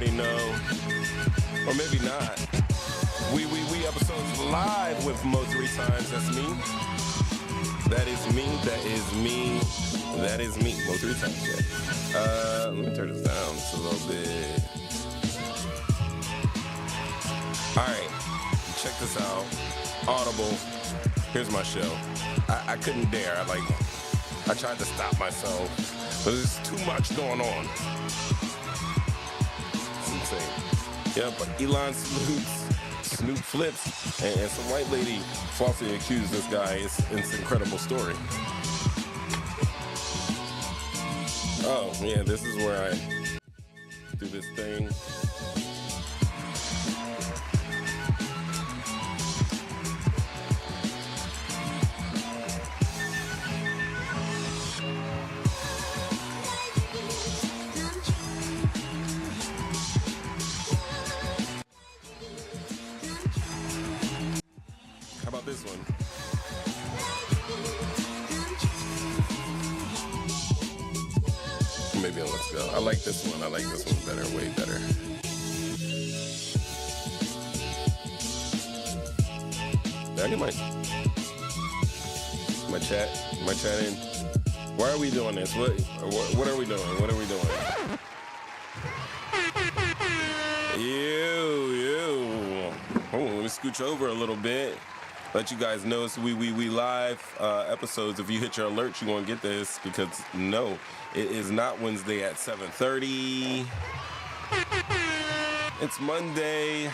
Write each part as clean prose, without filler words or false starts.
already know, or maybe not. We episodes live with Mo 3 times. That's me. That is me. That is me. That is me. Mo 3 times. Yeah. Let me turn this down just a little bit. All right, check this out. Audible. Here's my show. I couldn't dare. I tried to stop myself, but there's too much going on. It's insane. Yeah, but Elon salutes, Snoop flips, and some white lady falsely accused this guy. It's an incredible story. Oh, yeah, this is where I do this thing. How about this one? Maybe let's go. I like this one. I like this one better, way better. Did I get my chat in? Why are we doing this? What are we doing? What are we doing? You. Oh, let me scooch over a little bit. Let you guys know it's we live episodes. If you hit your alerts, you're going to get this, because no, it is not Wednesday at 7:30. It's Monday.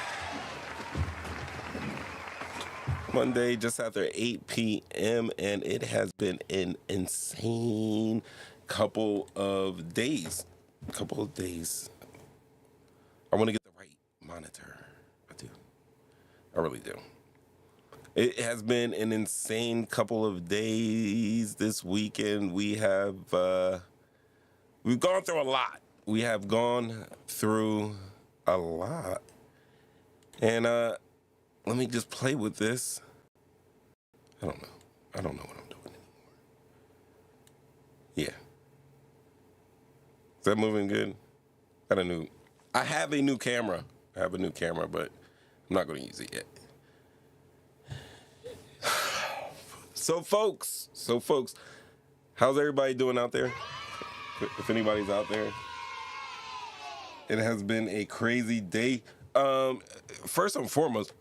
Monday just after 8 p.m. and it has been an insane couple of days. I want to get the right monitor. I do. I really do. It has been an insane couple of days this weekend. We've gone through a lot. We have gone through a lot. And let me just play with this. I don't know what I'm doing anymore. Yeah. Is that moving good? I have a new camera. But I'm not going to use it yet. So folks, how's everybody doing out there? If anybody's out there. It has been a crazy day. First and foremost,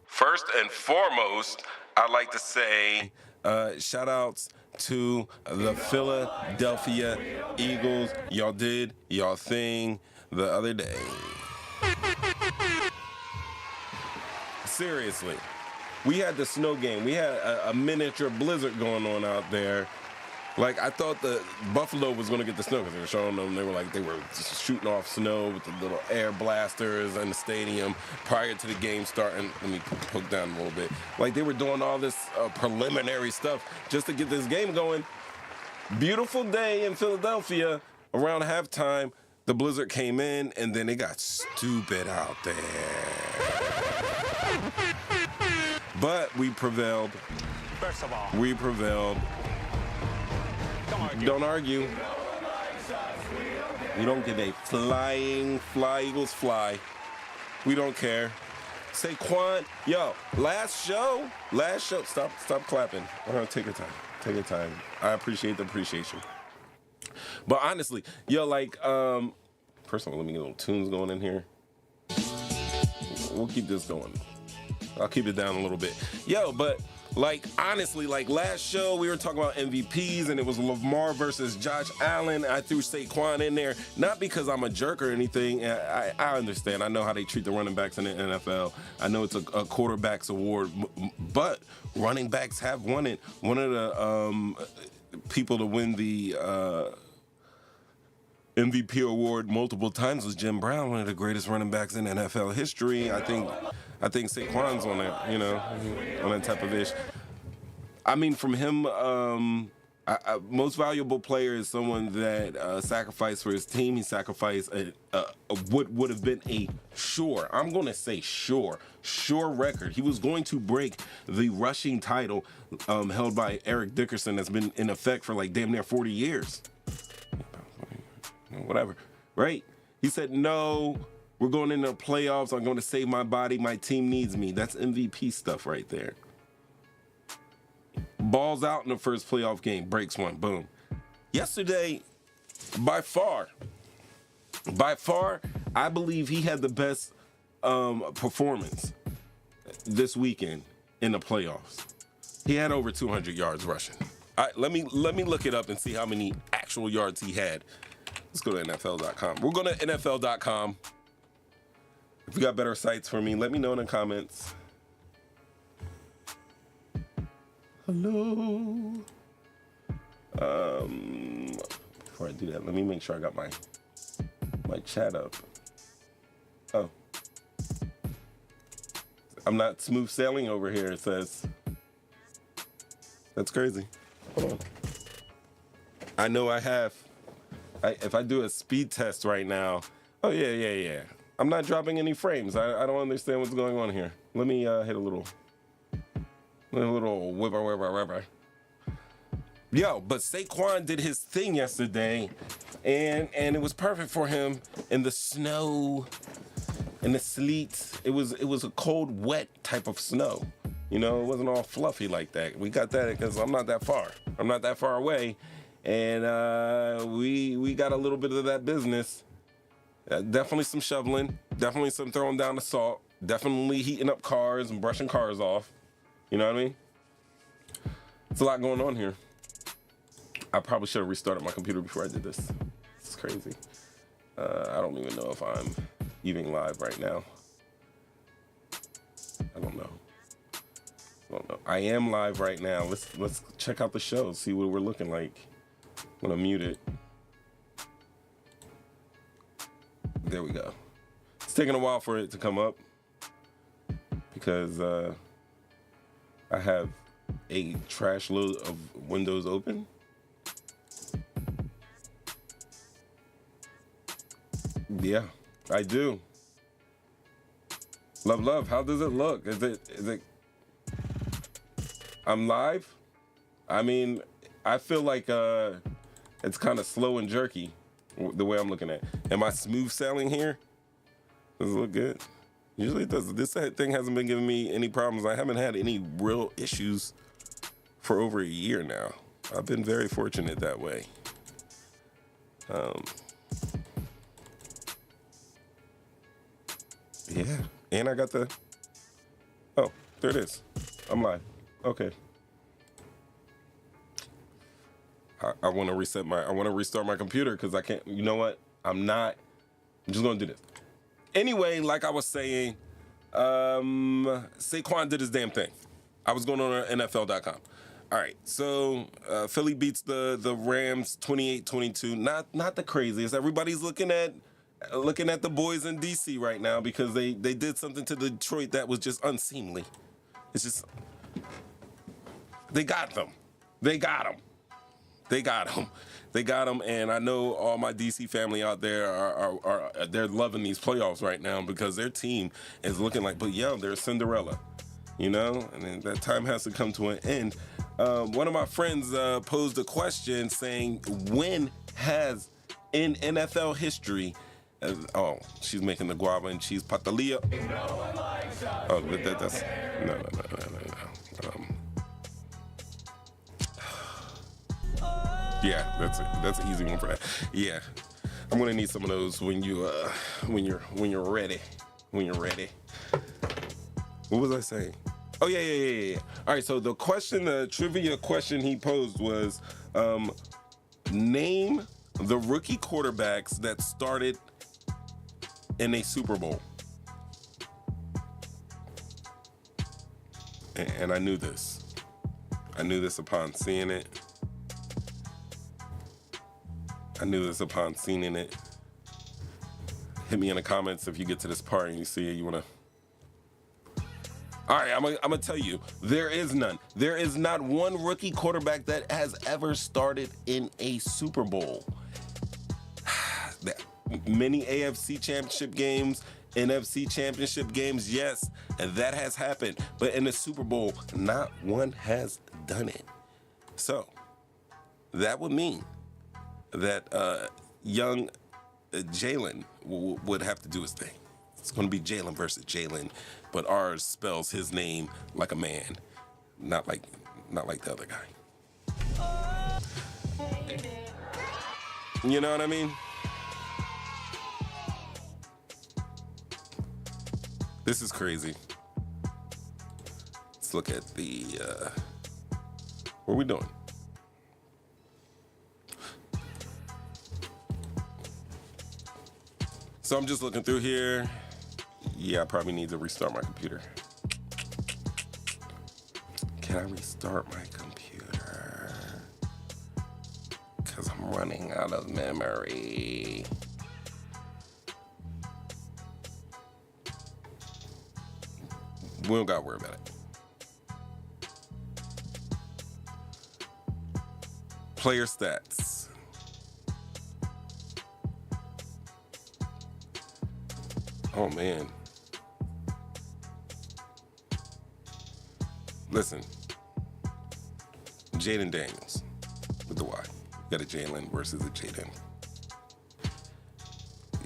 I'd like to say shout outs to the Philadelphia Eagles. Y'all did y'all thing the other day. Seriously. We had the snow game. We had a miniature blizzard going on out there. Like, I thought the Buffalo was going to get the snow, because they were showing them. They were just shooting off snow with the little air blasters in the stadium prior to the game starting. Let me poke down a little bit. Like, they were doing all this preliminary stuff just to get this game going. Beautiful day in Philadelphia. Around halftime, the blizzard came in, and then it got stupid out there. But we prevailed. First of all, we prevailed. Don't argue. We don't give a flying fly, Eagles fly. We don't care. Saquon, yo, last show. Stop clapping. Take your time. I appreciate the appreciation. But honestly, yo, first of all, let me get a little tunes going in here. We'll keep this going. I'll keep it down a little bit. Yo, but honestly, last show we were talking about MVPs and it was Lamar versus Josh Allen. I threw Saquon in there, not because I'm a jerk or anything. I understand. I know how they treat the running backs in the NFL. I know it's a quarterback's award, but running backs have won it. One of the people to win the MVP award multiple times was Jim Brown, one of the greatest running backs in NFL history. I think Saquon's on that, on that type of ish. I mean, from him, most valuable player is someone that sacrificed for his team. He sacrificed what would have been a sure record. He was going to break the rushing title held by Eric Dickerson that's been in effect for damn near 40 years. Whatever, right? He said, no, We're going into the playoffs. I'm going to save my body. My team needs me. That's MVP stuff right there. Balls out in the first playoff game. Breaks one. Boom. Yesterday, by far, I believe he had the best performance this weekend in the playoffs. He had over 200 yards rushing. All right, let me look it up and see how many actual yards he had. Let's go to NFL.com. We're going to NFL.com. If you got better sites for me, let me know in the comments. Hello. Before I do that, let me make sure I got my chat up. Oh. I'm not smooth sailing over here, it says. That's crazy. Hold on. I know I have. If I do a speed test right now, oh yeah. I'm not dropping any frames. I don't understand what's going on here. Let me hit a little whipper. Yo, but Saquon did his thing yesterday, and it was perfect for him in the snow, in the sleet. It was a cold, wet type of snow. You know, it wasn't all fluffy like that. We got that because I'm not that far. I'm not that far away. And we got a little bit of that business. Definitely some shoveling. Definitely some throwing down the salt. Definitely heating up cars and brushing cars off. You know what I mean? It's a lot going on here. I probably should have restarted my computer before I did this. It's crazy. I don't even know if I'm even live right now. I don't know. I am live right now. Let's check out the show, see what we're looking like. I'm gonna mute it. There we go. It's taking a while for it to come up because I have a trash load of windows open. Yeah, I do. Love. How does it look? Is it? I'm live. I mean, I feel like it's kind of slow and jerky the way I'm looking at it. Am I smooth sailing here? Does it look good? Usually it does. This thing hasn't been giving me any problems. I haven't had any real issues for over a year now. I've been very fortunate that way. Yeah, and I got the. Oh, there it is. I'm live. Okay. I want to restart my computer because I can't. You know what? I'm just gonna do this. Anyway, like I was saying, Saquon did his damn thing. I was going on NFL.com. All right, so Philly beats the Rams 28-22. Not the craziest. Everybody's looking at the boys in DC right now because they did something to Detroit that was just unseemly. It's just they got them. And I know all my DC family out there are they're loving these playoffs right now because their team is looking like, but yeah, they're Cinderella, you know. And then that time has to come to an end. One of my friends posed a question saying, when has in NFL history? Oh, she's making the guava and cheese patatilla. Oh, that's no. Yeah, that's an easy one for that. Yeah, I'm gonna need some of those when you're ready. When you're ready. What was I saying? Oh yeah. All right, so the trivia question he posed was, name the rookie quarterbacks that started in a Super Bowl. And I knew this. I knew this upon seeing it. Hit me in the comments if you get to this part and you see it, you want to. All right, I'm gonna tell you, there is none. There is not one rookie quarterback that has ever started in a Super Bowl. Many AFC championship games, NFC championship games, yes, that has happened. But in the Super Bowl, not one has done it. So that would mean that young Jalen would have to do his thing. It's going to be Jalen versus Jalen, but ours spells his name like a man, not like the other guy. You know what I mean? This is crazy. Let's look at the, what are we doing? So I'm just looking through here. Yeah, I probably need to restart my computer. Can I restart my computer? Because I'm running out of memory. We don't gotta worry about it. Player stats. Oh man. Listen. Jaden Daniels with the Y. You got a Jalen versus a Jaden.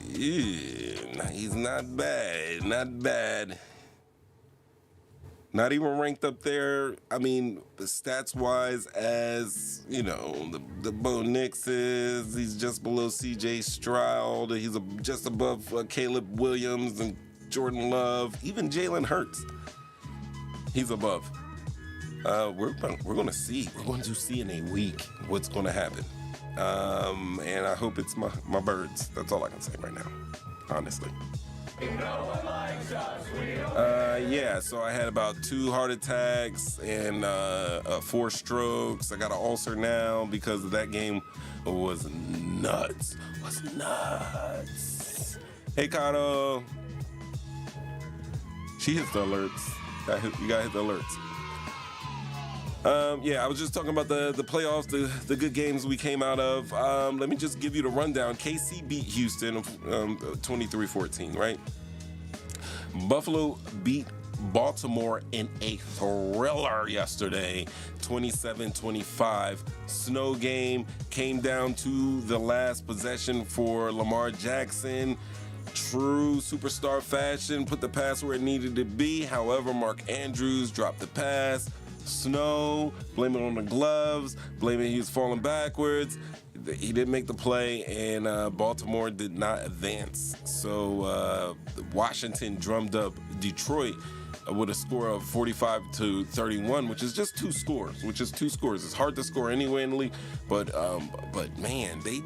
Yeah, he's not bad. Not bad. Not even ranked up there. I mean, stats-wise, as you know, the Bo Nix is. He's just below C.J. Stroud. He's just above Caleb Williams and Jordan Love. Even Jalen Hurts. He's above. We're going to see. We're going to see in a week what's going to happen. And I hope it's my birds. That's all I can say right now, honestly. No one likes us. Yeah, so I had about 2 heart attacks and 4 strokes. I got an ulcer now because of that game was nuts. Hey, Kato. She hits the alerts. You gotta hit the alerts. Yeah, I was just talking about the playoffs, the good games we came out of. Let me just give you the rundown. KC beat Houston 23-14, right? Buffalo beat Baltimore in a thriller yesterday, 27-25. Snow game came down to the last possession for Lamar Jackson. True superstar fashion, put the pass where it needed to be. However, Mark Andrews dropped the pass. Snow, blame it on the gloves, blame it he was falling backwards. He didn't make the play, and Baltimore did not advance. So Washington drummed up Detroit with a score of 45-31, which is just 2 scores. It's hard to score anywhere in the league, but man, they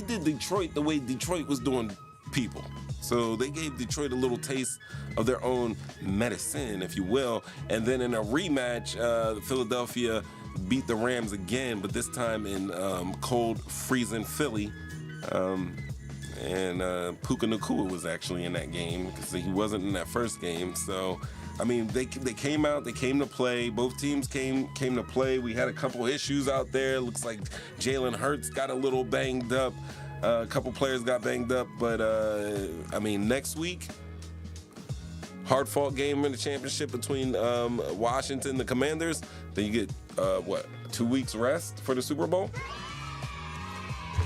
did Detroit the way Detroit was doing people. So they gave Detroit a little taste of their own medicine, if you will. And then in a rematch, Philadelphia beat the Rams again, but this time in cold, freezing Philly. And Puka Nacua was actually in that game because he wasn't in that first game. So, I mean, they came out, they came to play. Both teams came to play. We had a couple issues out there. Looks like Jalen Hurts got a little banged up. A couple players got banged up, but I mean, next week, hard-fought game in the championship between Washington, the Commanders. Then you get 2 weeks rest for the Super Bowl.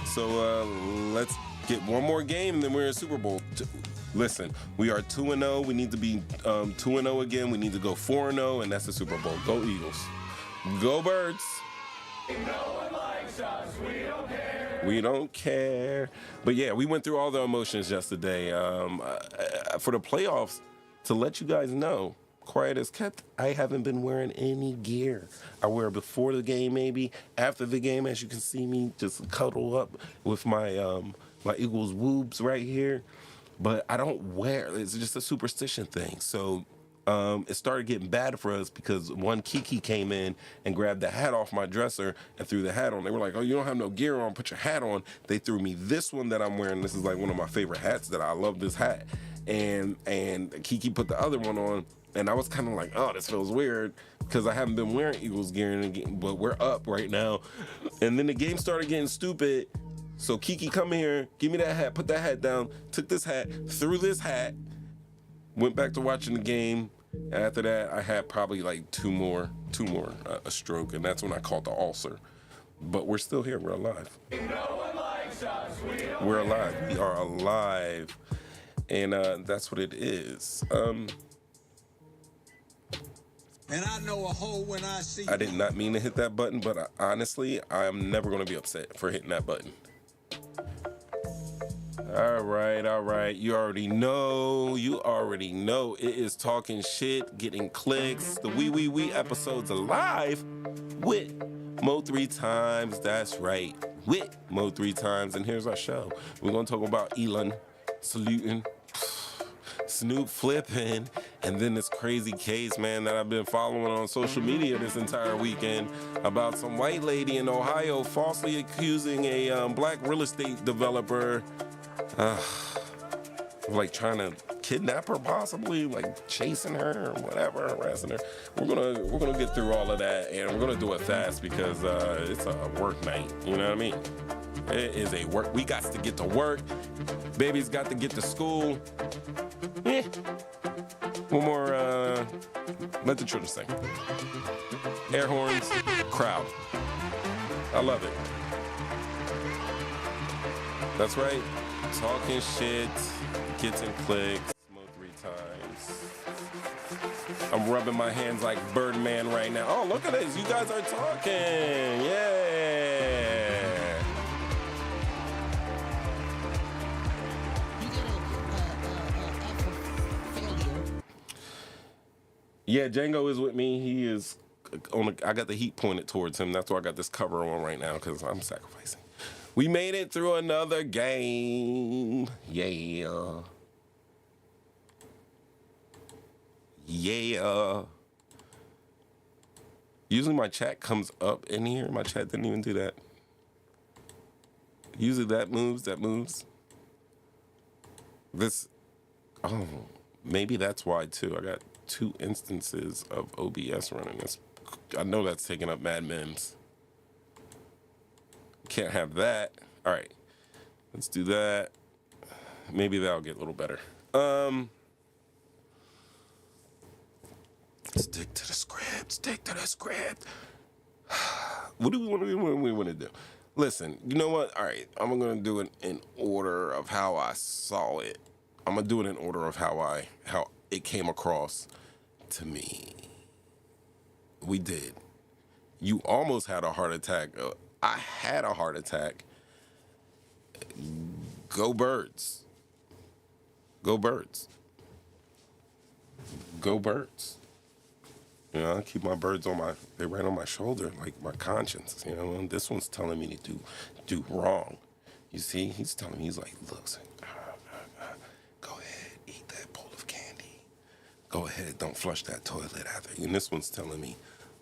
So let's get one more game, and then we're in Super Bowl. Listen, we are 2-0. We need to be 2-0 again. We need to go 4-0, and that's the Super Bowl. Go Eagles. Go Birds. No one likes us. We don't care. We don't care. But yeah, we went through all the emotions yesterday. For the playoffs, to let you guys know, quiet as kept, I haven't been wearing any gear. I wear before the game, maybe. After the game, as you can see me, just cuddle up with my my Eagles woobs right here. But I don't wear. It's just a superstition thing. So it started getting bad for us because one Kiki came in and grabbed the hat off my dresser and threw the hat on. They were like, "Oh, you don't have no gear on. Put your hat on." They threw me this one that I'm wearing. This is like one of my favorite hats that I love this hat. And Kiki put the other one on. And I was kind of like, oh, this feels weird because I haven't been wearing Eagles gear in the game, but we're up right now. And then the game started getting stupid. So Kiki, come here, give me that hat, put that hat down, took this hat, threw this hat, went back to watching the game. After that, I had probably like two more, a stroke, and that's when I caught the ulcer. But we're still here. We're alive. No one likes us. We're alive. We are alive. And that's what it is. And I know a hole when I see I did not mean to hit that button, but honestly, I'm never going to be upset for hitting that button. All right. You already know. It is talking shit, getting clicks. The we episodes alive with Mo 3 times. That's right, with Mo 3 times. And here's our show. We're going to talk about Elon saluting, Snoop flipping, and then this crazy case, man, that I've been following on social media this entire weekend about some white lady in Ohio falsely accusing a black real estate developer of like trying to kidnap her, possibly like chasing her or whatever, harassing her. We're gonna get through all of that, and we're gonna do it fast because it's a work night. You know what I mean? It is a work. We got to get to work. Baby's got to get to school. One more, let the children sing. Air horns, crowd. I love it. That's right. Talking shit, getting clicks, Mo 3 times. I'm rubbing my hands like Birdman right now. Oh, look at this. You guys are talking. Yeah. Yeah, Django is with me. He is I got the heat pointed towards him. That's why I got this cover on right now, because I'm sacrificing. We made it through another game. Yeah. Usually my chat comes up in here. My chat didn't even do that. Usually that moves. Maybe that's why too. I got 2 instances of OBS running. I know that's taking up mad memes. Can't have that. All right, let's do that. Maybe that'll get a little better. Stick to the script. What do we want to do? Listen, you know what? All right, I'm going to do it in order of how I saw it. I'm going to do it in order of how it came across to me. We did. You almost had a heart attack. I had a heart attack. Go birds. Go birds. Go birds. You know, I keep my birds they're right on my shoulder, like my conscience, you know, and this one's telling me to do wrong. You see, he's telling me, he's like, look, go ahead, eat that bowl of candy. Go ahead, don't flush that toilet after. And this one's telling me,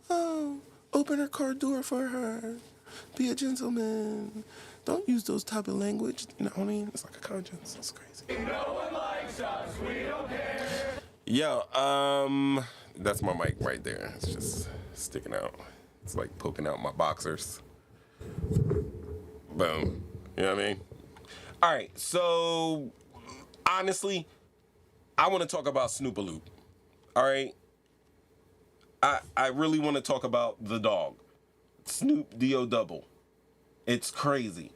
oh, open her car door for her. Be a gentleman. Don't use those type of language. You know what I mean? It's like a conscience. It's crazy. No one likes us. We don't care. Yo, that's my mic right there. It's just sticking out. It's like poking out my boxers. Boom. You know what I mean? All right, so honestly, I want to talk about Snoop-a-Loop. All right? I really want to talk about the dog. Snoop D-O double. It's crazy.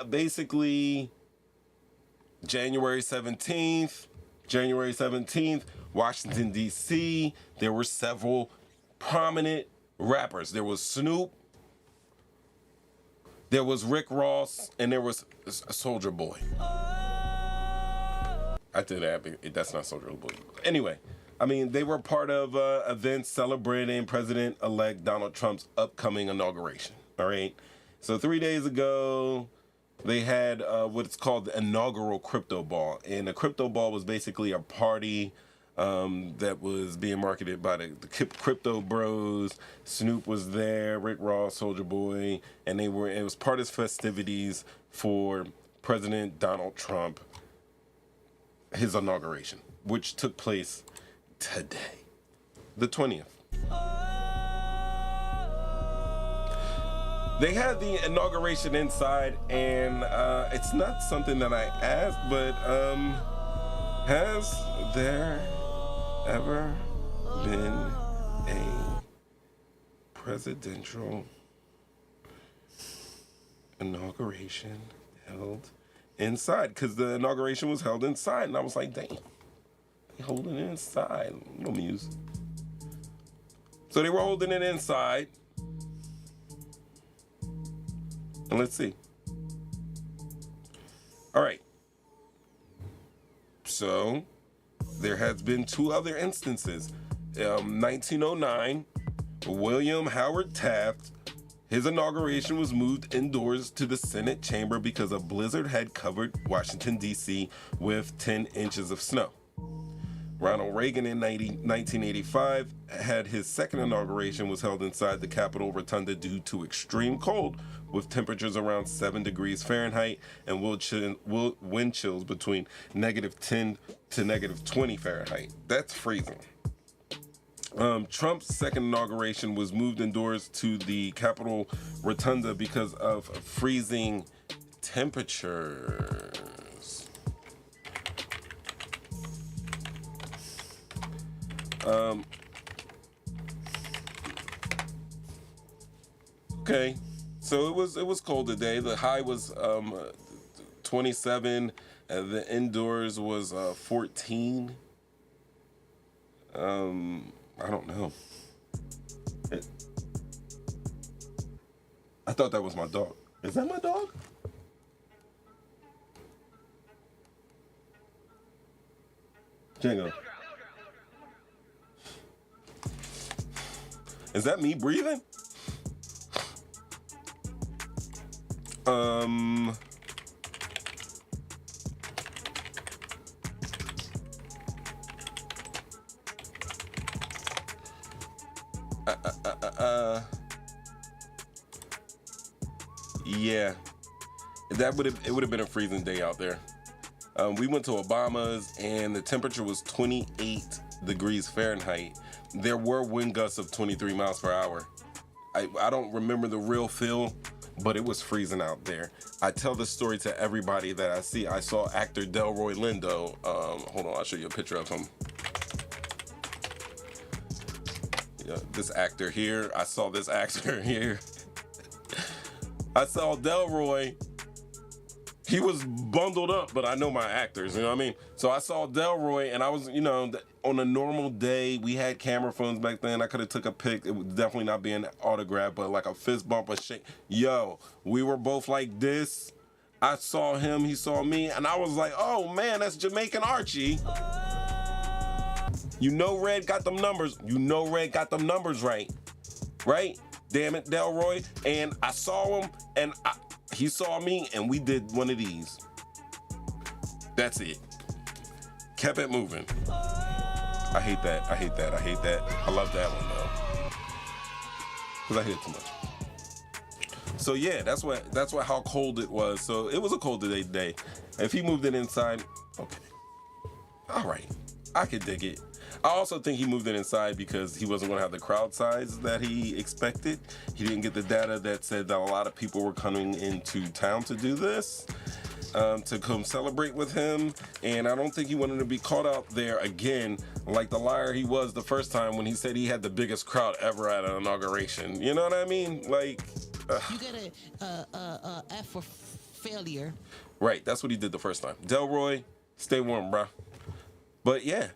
Basically, January 17th, Washington, D.C., there were several prominent rappers. There was Snoop, there was Rick Ross, and there was Soulja Boy. I did that, that's not Soulja Boy. Anyway, I mean, they were part of events celebrating President-elect Donald Trump's upcoming inauguration, all right? So 3 days ago, they had what's called the inaugural crypto ball. And the crypto ball was basically a party that was being marketed by the crypto bros. Snoop was there, Rick Ross, Soulja Boy, and it was part of festivities for President Donald Trump, his inauguration, which took place today, the 20th. They had the inauguration inside, and it's not something that I asked, but has there ever been a presidential inauguration held inside because the inauguration was held inside. And I was like, damn, they holding it inside. No muse. So they were holding it inside. And let's see. All right. So there has been two other instances. 1909, William Howard Taft, his inauguration was moved indoors to the Senate chamber because a blizzard had covered Washington, D.C. with 10 inches of snow. Ronald Reagan in 1985 had his second inauguration was held inside the Capitol Rotunda due to extreme cold with temperatures around 7 degrees Fahrenheit and wind chills between -10 to -20 Fahrenheit. That's freezing. Trump's second inauguration was moved indoors to the Capitol Rotunda because of freezing temperatures. Okay, so it was cold today. The high was 27, and the indoors was 14. I don't know. I thought that was my dog. Is that my dog? Django. Is that me breathing? Yeah, it would have been a freezing day out there. We went to Obama's and the temperature was 28 degrees Fahrenheit. There were wind gusts of 23 miles per hour. I don't remember the real feel, but it was freezing out there. I tell this story to everybody that I see. I saw actor Delroy Lindo. Hold on, I'll show you a picture of him. Yeah, this actor here. I saw this actor here. I saw Delroy. He was bundled up, but I know my actors, you know what I mean? So I saw Delroy, and I was, on a normal day, we had camera phones back then. I could have took a pic. It would definitely not be an autograph, but like a fist bump or shake. Yo, we were both like this. I saw him, he saw me, and I was like, oh man, that's Jamaican Archie. You know Red got them numbers. You know Red got them numbers right. Right? Damn it, Delroy. And I saw him, and he saw me, and we did one of these. That's it. Kept it moving. I hate that. I hate that. I hate that. I love that one, though. Because I hate it too much. So, yeah, that's what how cold it was. So, it was a cold day. If he moved it inside, okay. All right. I could dig it. I also think he moved it inside because he wasn't going to have the crowd size that he expected. He didn't get the data that said that a lot of people were coming into town to do this, to come celebrate with him. And I don't think he wanted to be caught out there again like the liar he was the first time when he said he had the biggest crowd ever at an inauguration. You know what I mean? Like, you get a F for failure. Right, that's what he did the first time. Delroy, stay warm, bruh. But yeah.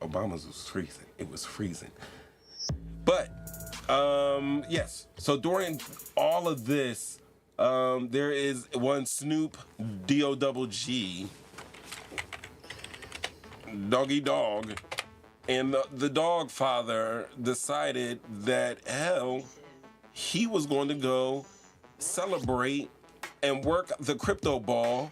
Obama's was freezing. It was freezing. But, yes. So during all of this, there is one Snoop D-O-double-G, Doggy Dog, and the dog father decided that, hell, he was going to go celebrate and work the crypto ball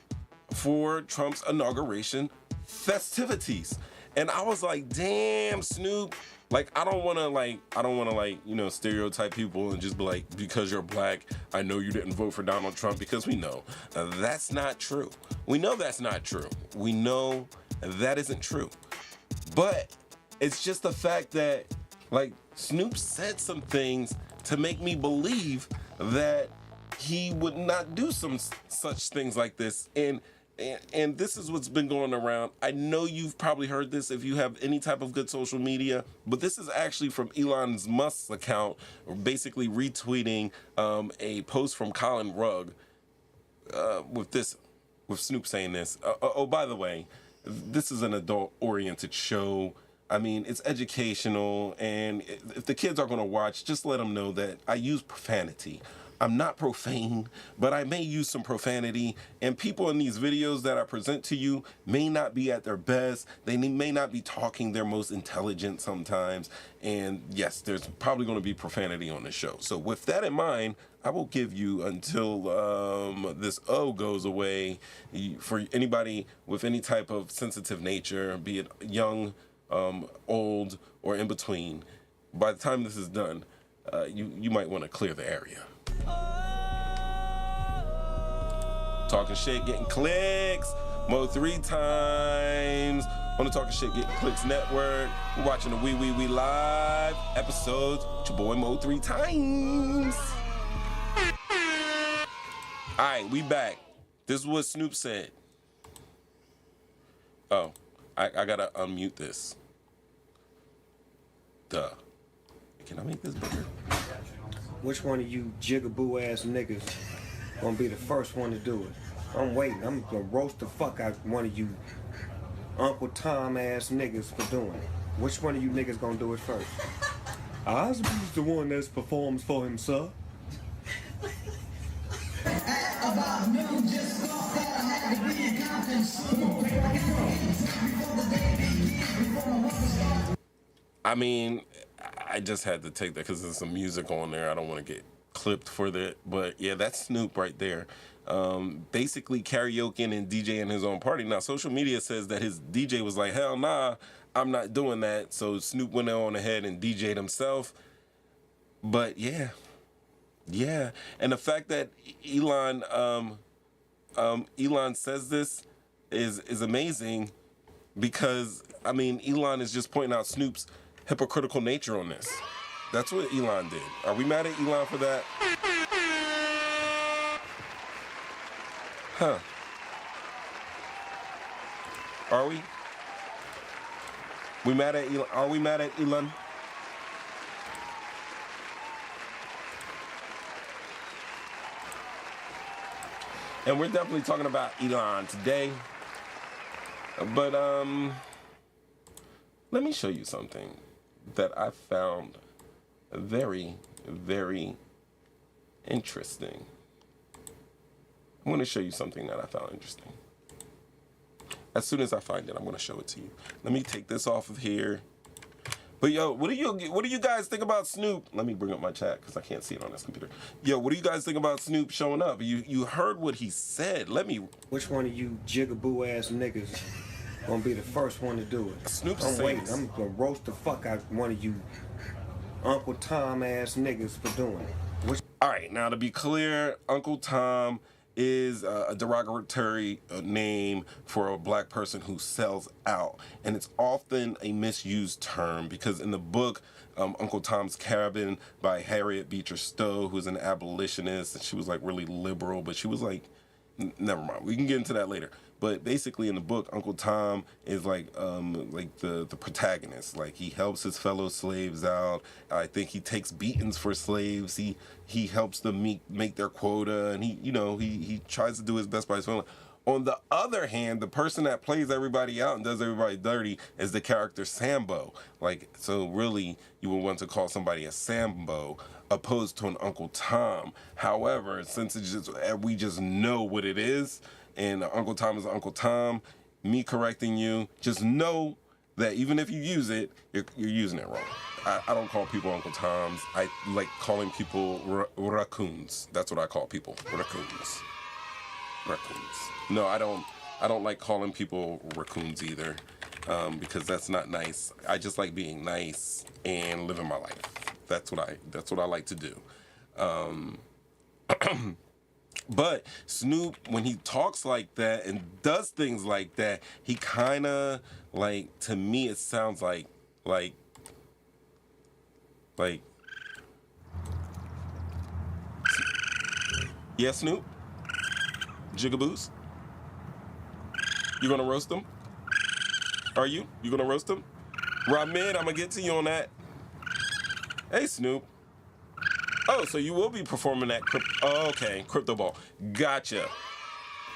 for Trump's inauguration festivities. And I was like, damn, Snoop. Like, I don't want to stereotype people and just be like, because you're black, I know you didn't vote for Donald Trump, because we know that's not true. We know that's not true. We know that isn't true. But it's just the fact that, like, Snoop said some things to make me believe that he would not do some such things like this. And this is what's been going around. I know you've probably heard this if you have any type of good social media, but this is actually from Elon Musk's account, basically retweeting a post from Colin Rugg. with Snoop saying this. Oh, by the way, this is an adult-oriented show. I mean, it's educational, and if the kids are going to watch, just let them know that I use profanity. I'm not profane, but I may use some profanity, and people in these videos that I present to you may not be at their best. They may not be talking their most intelligent sometimes, and yes, there's probably going to be profanity on the show. So with that in mind, I will give you until this O goes away. For anybody with any type of sensitive nature, be it young, old, or in between, by the time this is done, you might want to clear the area. Talking shit, getting clicks. Mo 3 times on the Talking Shit, Getting Clicks Network. We're watching the We Live episodes with your boy Mo 3 times. All right, we back. This is what Snoop said. Oh, I gotta unmute this. Duh. Can I make this bigger? Which one of you jigaboo ass niggas gonna be the first one to do it? I'm waiting. I'm gonna roast the fuck out one of you Uncle Tom ass niggas for doing it. Which one of you niggas gonna do it first? Osby's the one that performs for himself. I mean, I just had to take that because there's some music on there. I don't want to get clipped for that. But yeah, that's Snoop right there. Basically karaokeing and DJing his own party. Now, social media says that his DJ was like, hell nah, I'm not doing that. So Snoop went on ahead and DJ'd himself. But yeah. And the fact that Elon says this is amazing because, I mean, Elon is just pointing out Snoop's hypocritical nature on this. That's what Elon did. Are we mad at Elon for that? Huh. Are we? We mad at Elon? Are we mad at Elon? And we're definitely talking about Elon today. But let me show you something that I found very, very interesting. I'm going to show you something that I found interesting. As soon as I find it, I'm going to show it to you. Let me take this off of here. But yo, what do you guys think about Snoop? Let me bring up my chat because I can't see it on this computer. Yo, what do you guys think about Snoop showing up? You heard what he said. Which one of you jigaboo ass niggas gonna be the first one to do it? Snoop's I'm saying waiting. I'm gonna roast the fuck out one of you Uncle Tom ass niggas for doing it. All right, now to be clear, Uncle Tom is a derogatory name for a black person who sells out. And it's often a misused term because in the book, Uncle Tom's Cabin by Harriet Beecher Stowe, who's an abolitionist, and she was like really liberal, but she was like, never mind, we can get into that later. But basically in the book, Uncle Tom is like the protagonist. Like he helps his fellow slaves out. I think he takes beatings for slaves. He helps them make their quota, and he tries to do his best by his family. On the other hand, the person that plays everybody out and does everybody dirty is the character Sambo. Like, so really, you would want to call somebody a Sambo opposed to an Uncle Tom. However, since we just know what it is, and Uncle Tom is Uncle Tom, me correcting you, just know that even if you use it, you're using it wrong. I don't call people Uncle Toms. I like calling people raccoons. That's what I call people, raccoons. No, I don't like calling people raccoons either, because that's not nice. I just like being nice and living my life. That's what I like to do. But Snoop, when he talks like that and does things like that, he kind of, like, to me, it sounds like, yeah, Snoop? Jigaboos? You gonna roast them? Are you? You gonna roast them? Rahmed, I'm gonna get to you on that. Hey, Snoop. Oh, so you will be performing that oh, okay, Crypto Ball. Gotcha.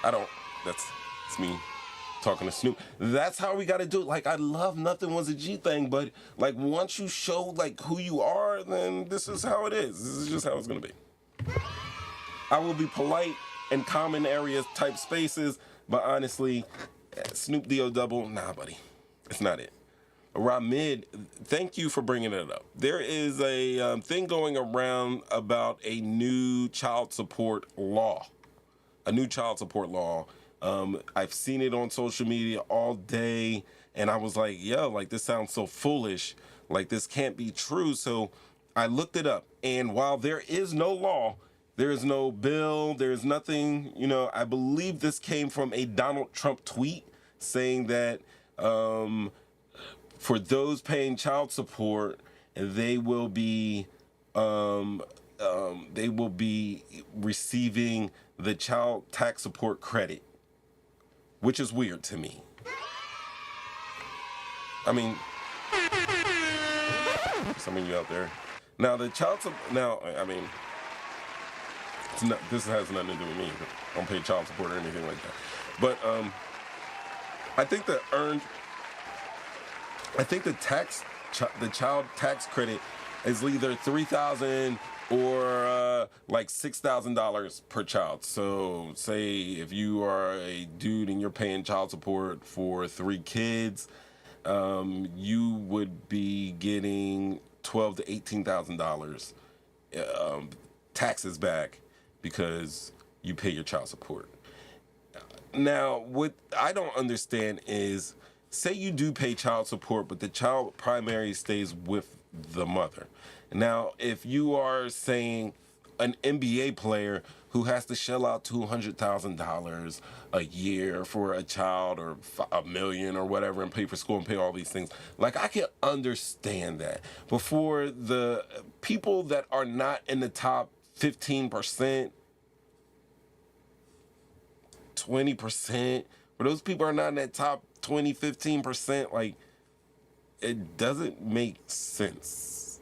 I don't. It's me talking to Snoop. That's how we got to do it. Like, I love Nothing Was a G thing, but like once you show like who you are, then this is how it is. This is just how it's gonna be. I will be polite in common areas type spaces, but honestly, Snoop D-O double, nah, buddy, it's not it. Ramid, thank you for bringing it up. There is a thing going around about a new child support law. A new child support law. I've seen it on social media all day, and I was like, yo, like, this sounds so foolish. Like, this can't be true. So I looked it up, and while there is no law, there is no bill, there's nothing, you know, I believe this came from a Donald Trump tweet saying that for those paying child support, they will be receiving the child tax support credit, which is weird to me. I mean, some of you out there. Now the child support. Now, I mean, it's not, this has nothing to do with me. I don't pay child support or anything like that. But I think the child tax credit is either $3,000 or like $6,000 per child. So say if you are a dude and you're paying child support for 3 kids, you would be getting $12,000 to $18,000 taxes back because you pay your child support. Now, what I don't understand is, say you do pay child support, but the child primary stays with the mother. Now, if you are saying an NBA player who has to shell out $200,000 a year for a child, or $1 million or whatever, and pay for school and pay all these things, like, I can understand that. But for the people that are not in the top 15%, 20%, for those people are not in that top 20, 15%, like, it doesn't make sense.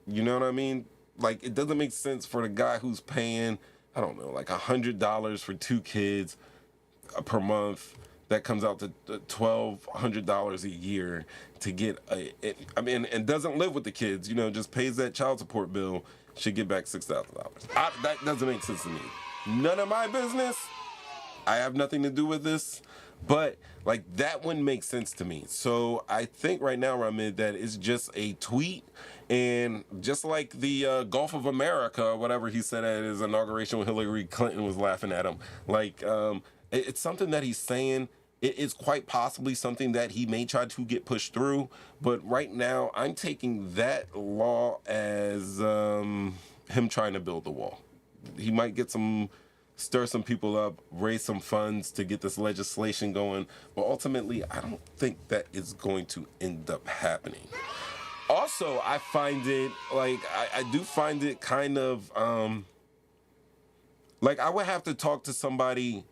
You know what I mean? Like, it doesn't make sense for the guy who's paying, I don't know, like $100 for 2 kids per month. That comes out to $1,200 a year to get and doesn't live with the kids, you know, just pays that child support bill, should get back $6,000. That doesn't make sense to me. None of my business. I have nothing to do with this, but like, that wouldn't make sense to me. So I think right now, Ramid, that it's just a tweet, and just like the Gulf of America, or whatever he said at his inauguration when Hillary Clinton was laughing at him, like, it's something that he's saying. It is quite possibly something that he may try to get pushed through, but right now I'm taking that law as him trying to build the wall. He might get stir some people up, raise some funds to get this legislation going, but ultimately, I don't think that is going to end up happening. Also, I find it, like, I do find it kind of, like, I would have to talk to somebody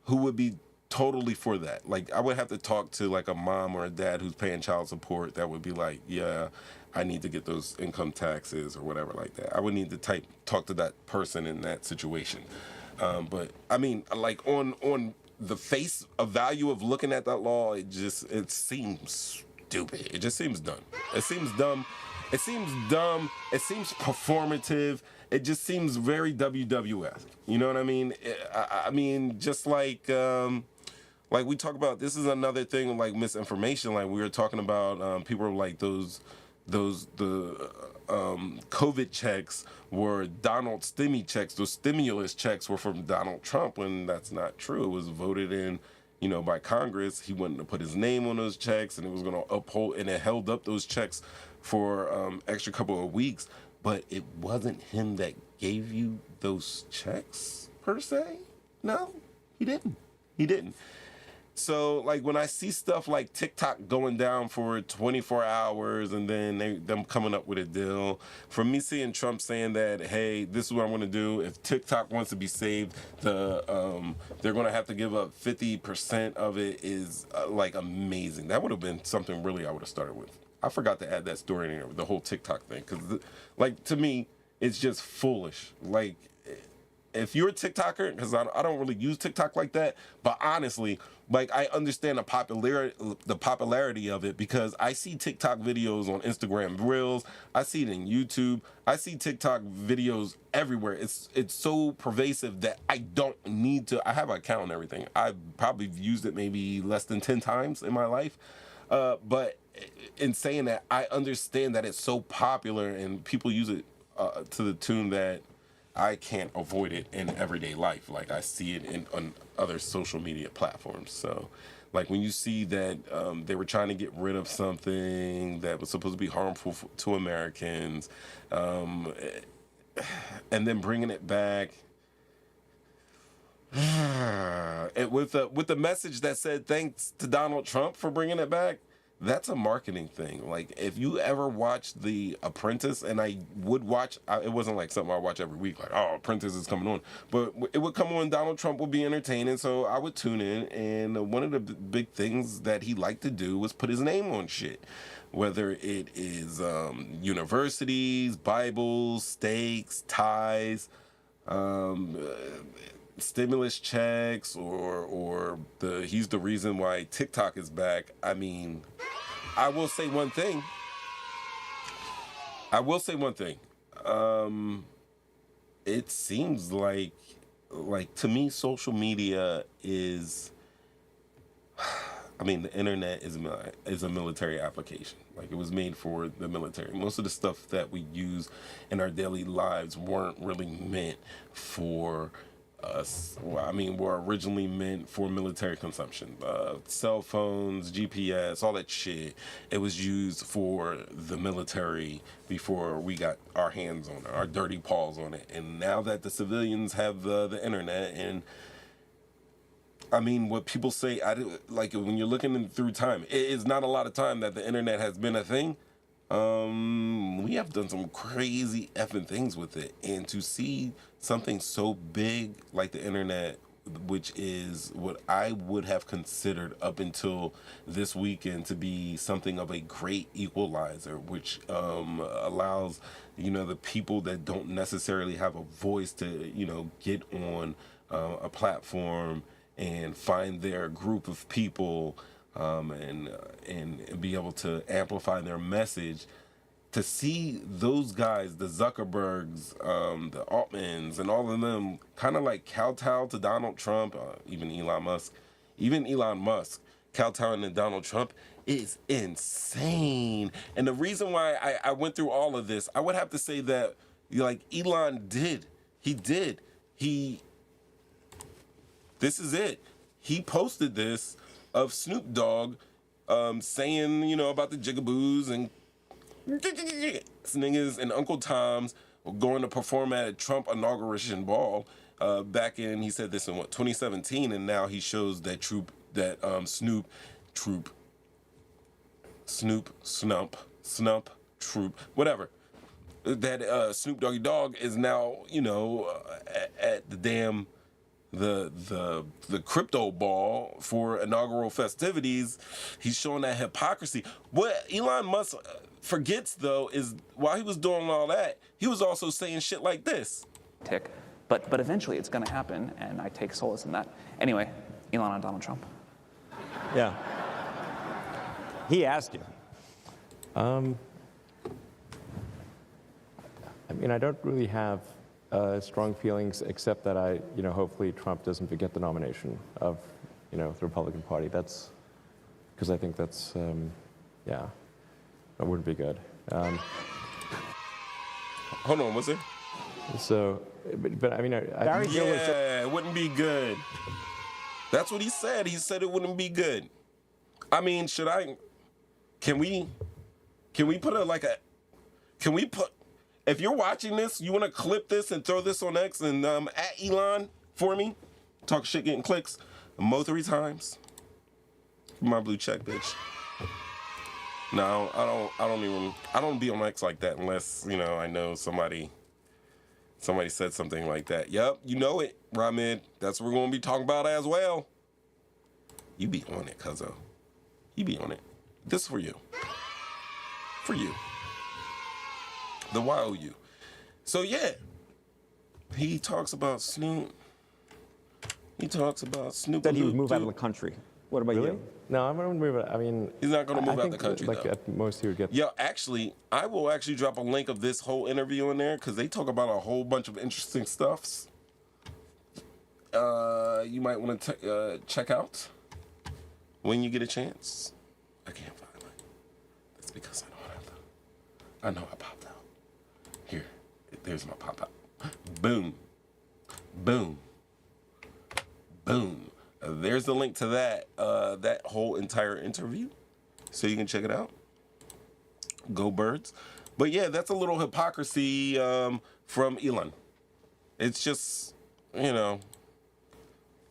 who would be totally for that. Like, I would have to talk to, like, a mom or a dad who's paying child support that would be like, yeah, I need to get those income taxes or whatever like that. I would need to talk to that person in that situation. But I mean, like, on the face of value of looking at that law, it seems stupid. It just seems dumb. It seems dumb. It seems dumb. It seems performative. It just seems very WWF. You know what I mean? I mean, just like we talk about, this is another thing, like, misinformation. Like, we were talking about people are like the COVID checks were Donald Stimmy checks. Those stimulus checks were from Donald Trump, when that's not true. It was voted in, you know, by Congress. He wanted to put his name on those checks, and it was going to uphold, and it held up those checks for extra couple of weeks. But it wasn't him that gave you those checks, per se. No, he didn't. He didn't. So, like, when I see stuff like TikTok going down for 24 hours and then them coming up with a deal, from me seeing Trump saying that, hey, this is what I'm going to do. If TikTok wants to be saved, they're going to have to give up 50% of it, is like, amazing. That would have been something really I would have started with. I forgot to add that story in there, the whole TikTok thing, because, like, to me, it's just foolish. Like, if you're a TikToker, because I don't really use TikTok like that, but honestly, like I understand the popularity of it because I see TikTok videos on Instagram Reels, I see it in YouTube, I see TikTok videos everywhere. It's so pervasive that I don't need to. I have an account and everything. I've probably used it maybe less than 10 times in my life, but in saying that, I understand that it's so popular and people use it to the tune that I can't avoid it in everyday life. Like I see it on other social media platforms. So like when you see that they were trying to get rid of something that was supposed to be harmful to Americans, and then bringing it back with the message that said thanks to Donald Trump for bringing it back. That's a marketing thing. Like, if you ever watched The Apprentice, and I would watch, it wasn't like something I watch every week, like, oh, Apprentice is coming on. But it would come on, Donald Trump would be entertaining, so I would tune in. And one of the big things that he liked to do was put his name on shit. Whether it is universities, Bibles, stakes, ties, stimulus checks, or he's the reason why TikTok is back. I mean, I will say one thing. It seems like to me, social media is, I mean, the internet is a military application. Like, it was made for the military. Most of the stuff that we use in our daily lives weren't really meant for us. Well, I mean, were originally meant for military consumption. Cell phones, GPS, all that shit. It was used for the military before we got our hands on it, our dirty paws on it. And now that the civilians have the internet, and I mean, what people say, like when you're looking through time, it is not a lot of time that the internet has been a thing. We have done some crazy effing things with it, and to see something so big like the internet, which is what I would have considered up until this weekend to be something of a great equalizer, which allows, the people that don't necessarily have a voice to, get on a platform and find their group of people, and be able to amplify their message. To see those guys, the Zuckerbergs, the Altmans, and all of them kind of like kowtow to Donald Trump, even Elon Musk, kowtowing to Donald Trump is insane. And the reason why I went through all of this, I would have to say that, like, Elon did. This is it. He posted this of Snoop Dogg saying, about the jigaboos and niggas and Uncle Tom's were going to perform at a Trump inauguration ball back in, he said this in 2017, and now he shows that Snoop Dogg is now, at the damn the crypto ball for inaugural festivities. He's showing that hypocrisy. What Elon Musk forgets, though, is while he was doing all that, he was also saying shit like this. But eventually it's going to happen, and I take solace in that. Anyway, Elon on Donald Trump. Yeah. He asked you. I mean, I don't really have strong feelings, except that hopefully Trump doesn't get the nomination of, the Republican Party. That's because I think that's, that wouldn't be good. Hold on, was it? So, but I mean, it wouldn't be good. That's what he said. He said it wouldn't be good. I mean, can we put, if you're watching this, you want to clip this and throw this on X and at Elon for me? Talk shit, getting clicks. Mo 3 times. My blue check, bitch. No, I don't be on X like that unless, I know somebody said something like that. Yep, you know it, Ramid. That's what we're going to be talking about as well. You be on it, cuzzo. You be on it. This is for you. For you. The YOU. So, yeah. He talks about Snoop. He talks about Snoop. Said he would move out of the country. What about Really? you? No, I'm going to move it. I mean, He's not gonna move out think the country, Like though. at most, he would get. Yo, actually, I will actually drop a link of this whole interview in there because they talk about a whole bunch of interesting stuffs. You might want to check out when you get a chance. I can't find it. That's because I don't have the. I know I popped out. Here, there's my pop out. Boom, boom, boom. There's the link to that whole entire interview, so you can check it out. Go Birds. But yeah, that's a little hypocrisy from Elon. It's just,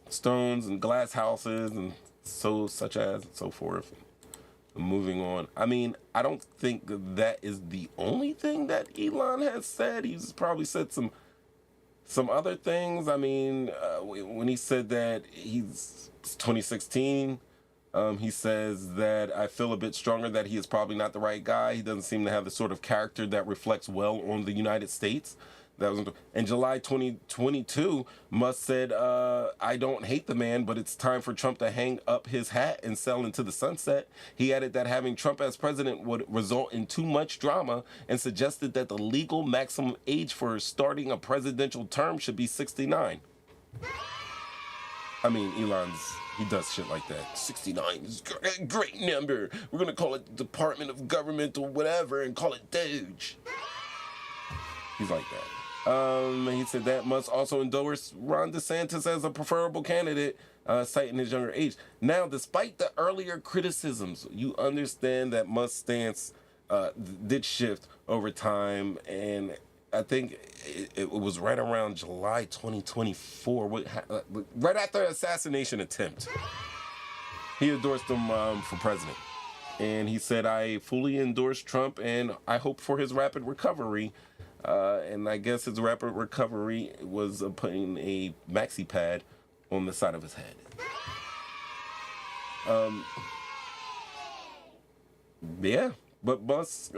stones and glass houses and such as and so forth. And moving on. I mean, I don't think that is the only thing that Elon has said. He's probably said some other things. I mean, when he said that it's 2016, he says that I feel a bit stronger that he is probably not the right guy. He doesn't seem to have the sort of character that reflects well on the United States. That was in July 2022. Musk said, I don't hate the man, but it's time for Trump to hang up his hat and sail into the sunset. He added that having Trump as president would result in too much drama and suggested that the legal maximum age for starting a presidential term should be 69. I mean, he does shit like that. 69 is a great number. We're going to call it Department of Government or whatever and call it Doge. He's like that. He said that Musk also endorsed Ron DeSantis as a preferable candidate, citing his younger age. Now, despite the earlier criticisms, you understand that Musk's stance did shift over time, and I think it was right around July 2024, right after the assassination attempt. He endorsed him for president. And he said, I fully endorse Trump, and I hope for his rapid recovery. And I guess his rapid recovery was putting a maxi pad on the side of his head. Yeah, but Musk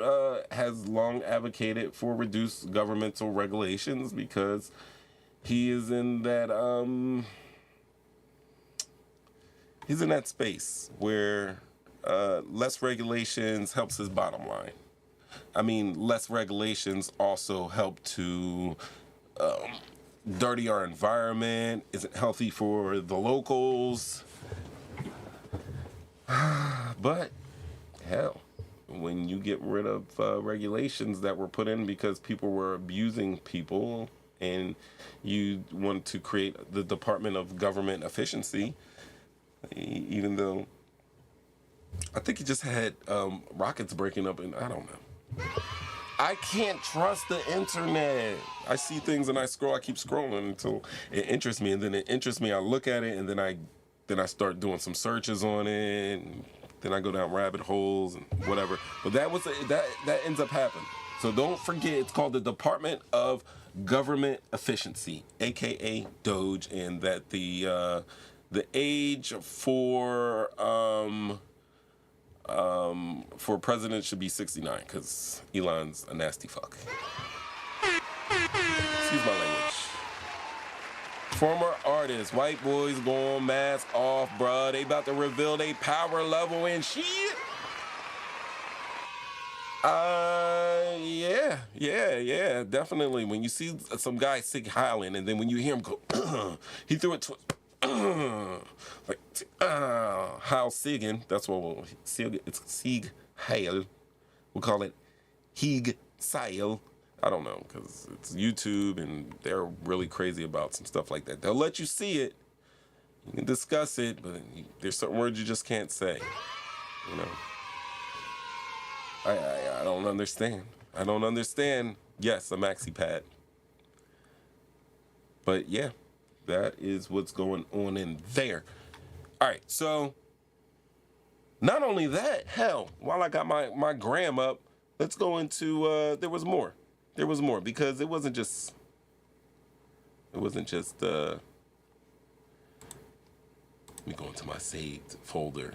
has long advocated for reduced governmental regulations because he is in that space where less regulations helps his bottom line. I mean, less regulations also help to dirty our environment, isn't healthy for the locals. But, hell, when you get rid of regulations that were put in because people were abusing people and you want to create the Department of Government Efficiency, even though I think he just had rockets breaking up, and I don't know. I can't trust the internet. I see things and I keep scrolling until it interests me, and then it interests me. I look at it, and then I start doing some searches on it, and then I go down rabbit holes and whatever. But that ends up happening. So don't forget, it's called the Department of Government Efficiency, aka Doge, and that the age for president should be 69 because Elon's a nasty fuck. Excuse my language. Former artists, white boys going mask off, bruh. They about to reveal their power level and shit. Yeah, definitely. When you see some guy Sig Heiling, and then when you hear him go, he threw it to like Heil Siegen. That's what it's Sieg Heil. We'll call it Hieg Seil. I don't know, because it's YouTube and they're really crazy about some stuff like that. They'll let you see it. You can discuss it, but there's certain words you just can't say. You know. I don't understand. I don't understand. Yes, a maxi pad. But yeah, that is what's going on in there. All right, so not only that, hell, while I got my gram up, let's go into there was more. There was more because it wasn't just let me go into my saved folder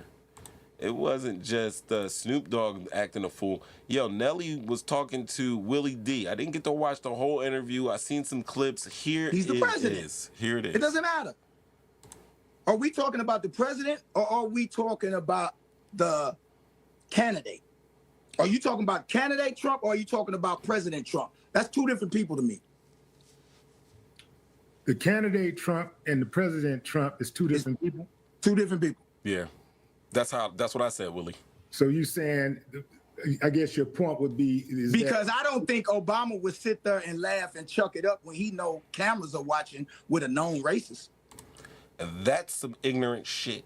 it wasn't just Snoop Dogg acting a fool. Yo, Nelly was talking to Willie D. I didn't get to watch the whole interview. I seen some clips. Here He's the president. is. Here it is. It doesn't matter. Are we talking about the president or are we talking about the candidate? Are you talking about candidate Trump or are you talking about President Trump? That's two different people to me. The candidate Trump and the president Trump is two different people? Two different people. Yeah. That's what I said, Willie. So you saying, I guess your point would be... Because I don't think Obama would sit there and laugh and chuck it up when he know cameras are watching with a known racist. That's some ignorant shit.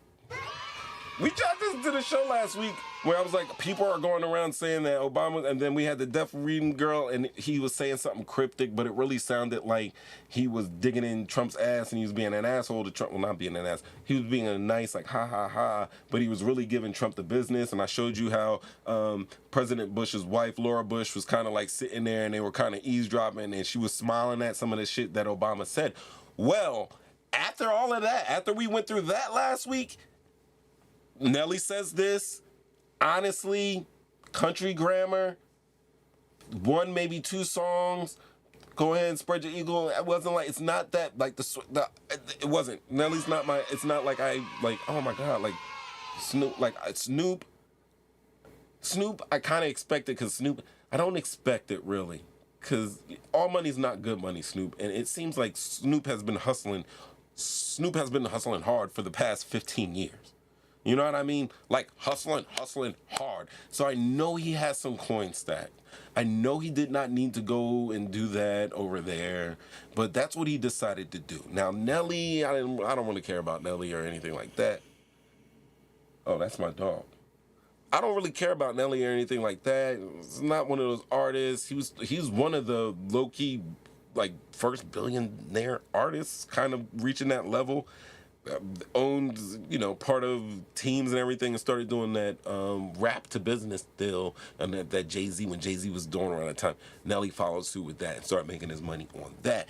We tried this to the show last week where I was like, people are going around saying that Obama, and then we had the deaf reading girl, and he was saying something cryptic, but it really sounded like he was digging in Trump's ass and he was being an asshole to Trump. Well, not being an ass. He was being a nice, like, ha, ha, ha, but he was really giving Trump the business. And I showed you how President Bush's wife, Laura Bush, was kind of like sitting there and they were kind of eavesdropping, and she was smiling at some of the shit that Obama said. Well, after all of that, after we went through that last week, Nelly says this, honestly, country grammar, one, maybe two songs, go ahead and spread your eagle. It wasn't like, it's not that, like, it wasn't. Nelly's not my, it's not like I, like, oh my God, like, Snoop, I kind of expect it because Snoop, I don't expect it really, because all money's not good money, Snoop, and it seems like Snoop has been hustling hard for the past 15 years. You know what I mean? Like hustling hard. So I know he has some coin stacked. I know he did not need to go and do that over there, but that's what he decided to do. Now, Nelly, I don't really care about Nelly or anything like that. Oh, that's my dog. I don't really care about Nelly or anything like that. It's not one of those artists. He's one of the low-key, like, first billionaire artists kind of reaching that level. Owned, part of teams and everything, and started doing that rap to business deal, and that Jay-Z, when Jay-Z was doing around that time, Nelly followed suit with that and started making his money on that.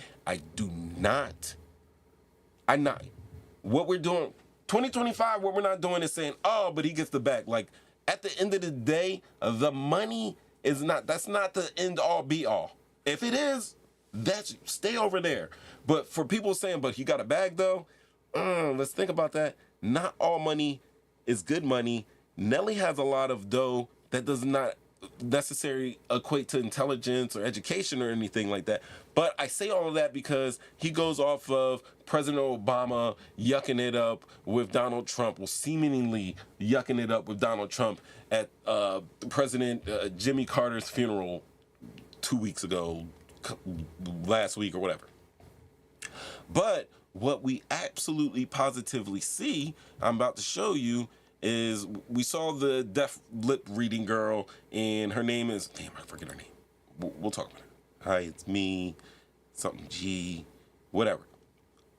What we're doing, 2025, what we're not doing is saying, oh, but he gets the bag. Like, at the end of the day, the money that's not the end all be all. If it is, stay over there. But for people saying, but he got a bag though, let's think about that. Not all money is good money. Nelly has a lot of dough that does not necessarily equate to intelligence or education or anything like that. But I say all of that because he goes off of President Obama yucking it up with Donald Trump, well, seemingly yucking it up with Donald Trump at President Jimmy Carter's funeral 2 weeks ago, last week or whatever. But what we absolutely positively see, I'm about to show you, is we saw the deaf lip reading girl, and her name is, damn, I forget her name. We'll talk about it. Hi, it's me, something G, whatever.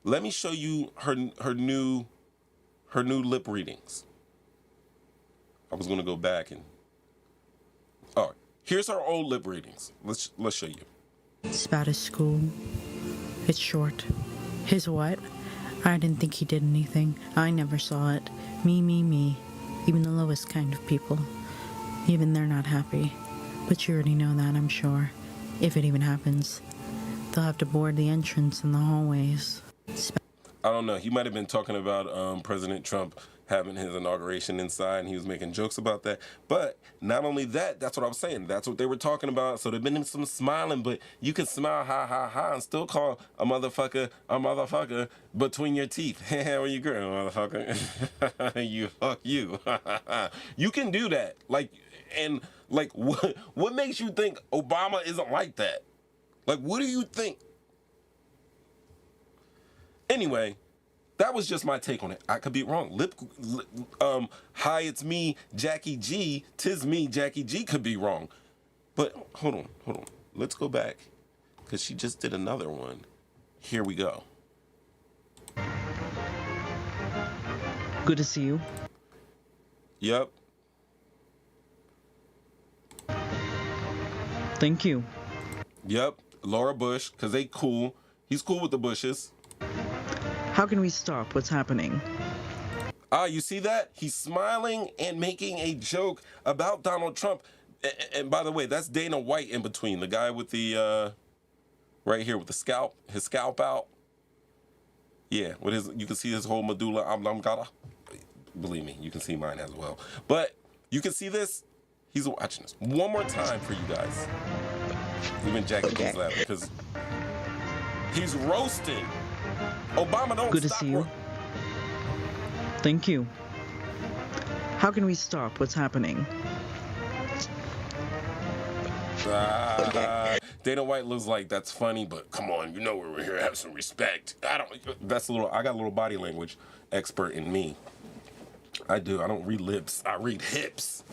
Let me show you her new lip readings. I was gonna go back and, all right, here's her old lip readings. Let's show you. It's about his school. It's short. His what? I didn't think he did anything. I never saw it. Me. Even the lowest kind of people. Even they're not happy. But you already know that, I'm sure. If it even happens. They'll have to board the entrance and the hallways. I don't know. He might have been talking about President Trump having his inauguration inside, and he was making jokes about that. But not only that, that's what I was saying. That's what they were talking about. So there've been some smiling, but you can smile, ha, ha, ha, and still call a motherfucker between your teeth. Hey, where you going, motherfucker? You fuck you. You can do that. Like, what makes you think Obama isn't like that? Like, what do you think? Anyway, that was just my take on it. I could be wrong. Hi, it's me, Jackie G. 'Tis me, Jackie G. Could be wrong. But hold on. Let's go back, because she just did another one. Here we go. Good to see you. Yep. Thank you. Yep. Laura Bush, because they cool. He's cool with the Bushes. How can we stop what's happening? You see that? He's smiling and making a joke about Donald Trump. And by the way, that's Dana White in between. The guy with the, right here with the scalp, his scalp out. Yeah, with his, you can see his whole medulla oblongata. Believe me, you can see mine as well. But you can see this. He's watching this. One more time for you guys. Even Jackie G's laughing because he's roasting. Obama, don't Good to stop. see you. Thank you. How can we stop what's happening? Dana White looks like that's funny, but come on, you know we're here. Have some respect. I got a little body language expert in me. I do. I don't read lips. I read hips.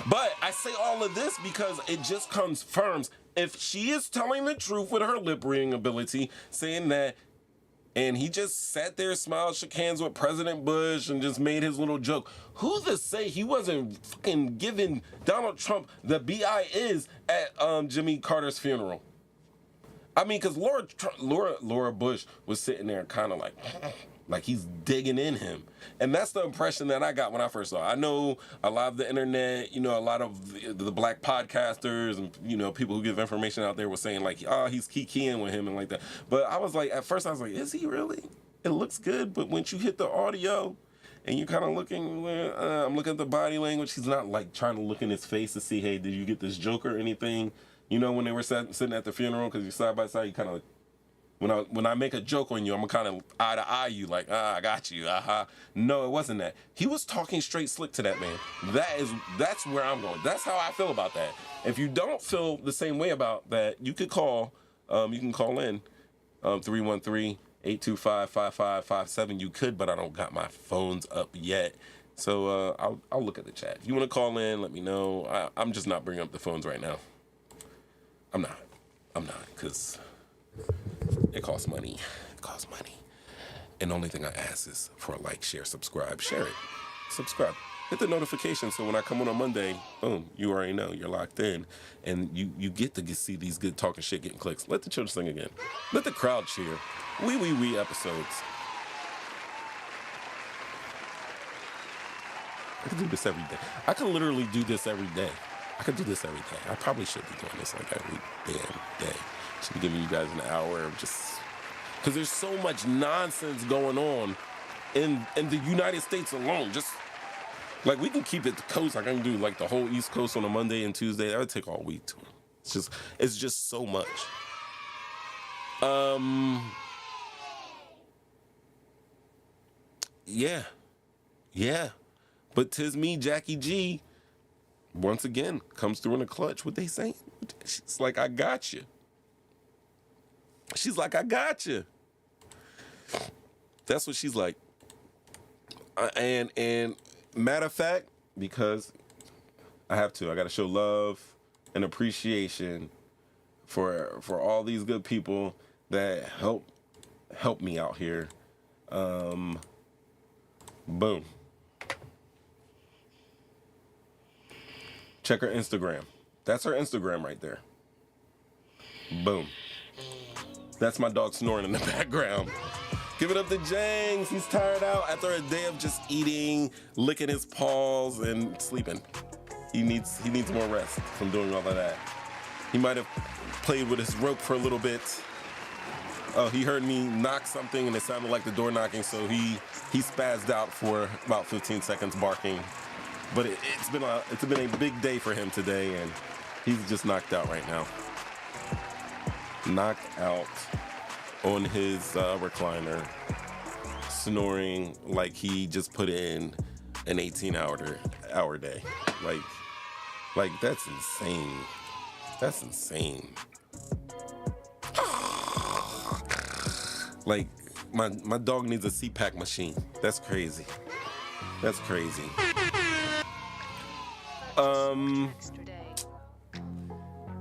But I say all of this because it just confirms if she is telling the truth with her lip reading ability, saying that, and he just sat there, smiled, shook hands with President Bush, and just made his little joke. Who's to say he wasn't fucking giving Donald Trump the BIs at Jimmy Carter's funeral? I mean, because Laura Bush was sitting there kind of like he's digging in him. And that's the impression that I got when I first saw it. I know a lot of the internet, you know, a lot of the black podcasters and, you know, people who give information out there were saying like, oh, he's keying with him and like that. But I was like, at first I was like, is he really? It looks good. But once you hit the audio and you're kind of looking, I'm looking at the body language. He's not like trying to look in his face to see, hey, did you get this joke or anything? You know, when they were sitting at the funeral, because you're side by side, you kind of, when I make a joke on you, I'm gonna kind of eye to eye you, like, I got you, No, it wasn't that. He was talking straight slick to that man. That's where I'm going. That's how I feel about that. If you don't feel the same way about that, you could call. You can call in 313-825-5557. You could, but I don't got my phones up yet. So I'll look at the chat. If you want to call in, let me know. I'm just not bringing up the phones right now. I'm not, because it costs money. It costs money. And the only thing I ask is for a like, share, subscribe. Share it. Subscribe. Hit the notification so when I come on Monday, boom, you already know you're locked in. And you get to see these good talking shit getting clicks. Let the children sing again. Let the crowd cheer. We episodes. I could do this every day. I could literally do this every day. I could do this every day. I probably should be doing this like every damn day. Should be giving you guys an hour of just... Because there's so much nonsense going on in the United States alone. Just, like, we can keep it the coast. Like, I can do, like, the whole East Coast on a Monday and Tuesday. That would take all week, too. It's just so much. Yeah. But 'tis me, Jackie G, once again, comes through in a clutch. What they saying? She's like, I got you. She's like, I got you. That's what she's like. And matter of fact, because I have to, I got to show love and appreciation for all these good people that help me out here. Boom. Check her Instagram. That's her Instagram right there. Boom. That's my dog snoring in the background. Give it up to James. He's tired out after a day of just eating, licking his paws, and sleeping. He needs more rest from doing all of that. He might have played with his rope for a little bit. Oh, he heard me knock something and it sounded like the door knocking, so he spazzed out for about 15 seconds barking. But it's been a big day for him today, and he's just knocked out right now. Knocked out on his recliner, snoring like he just put in an 18-hour day. Like that's insane. That's insane. Like my dog needs a CPAP machine. That's crazy. That's crazy.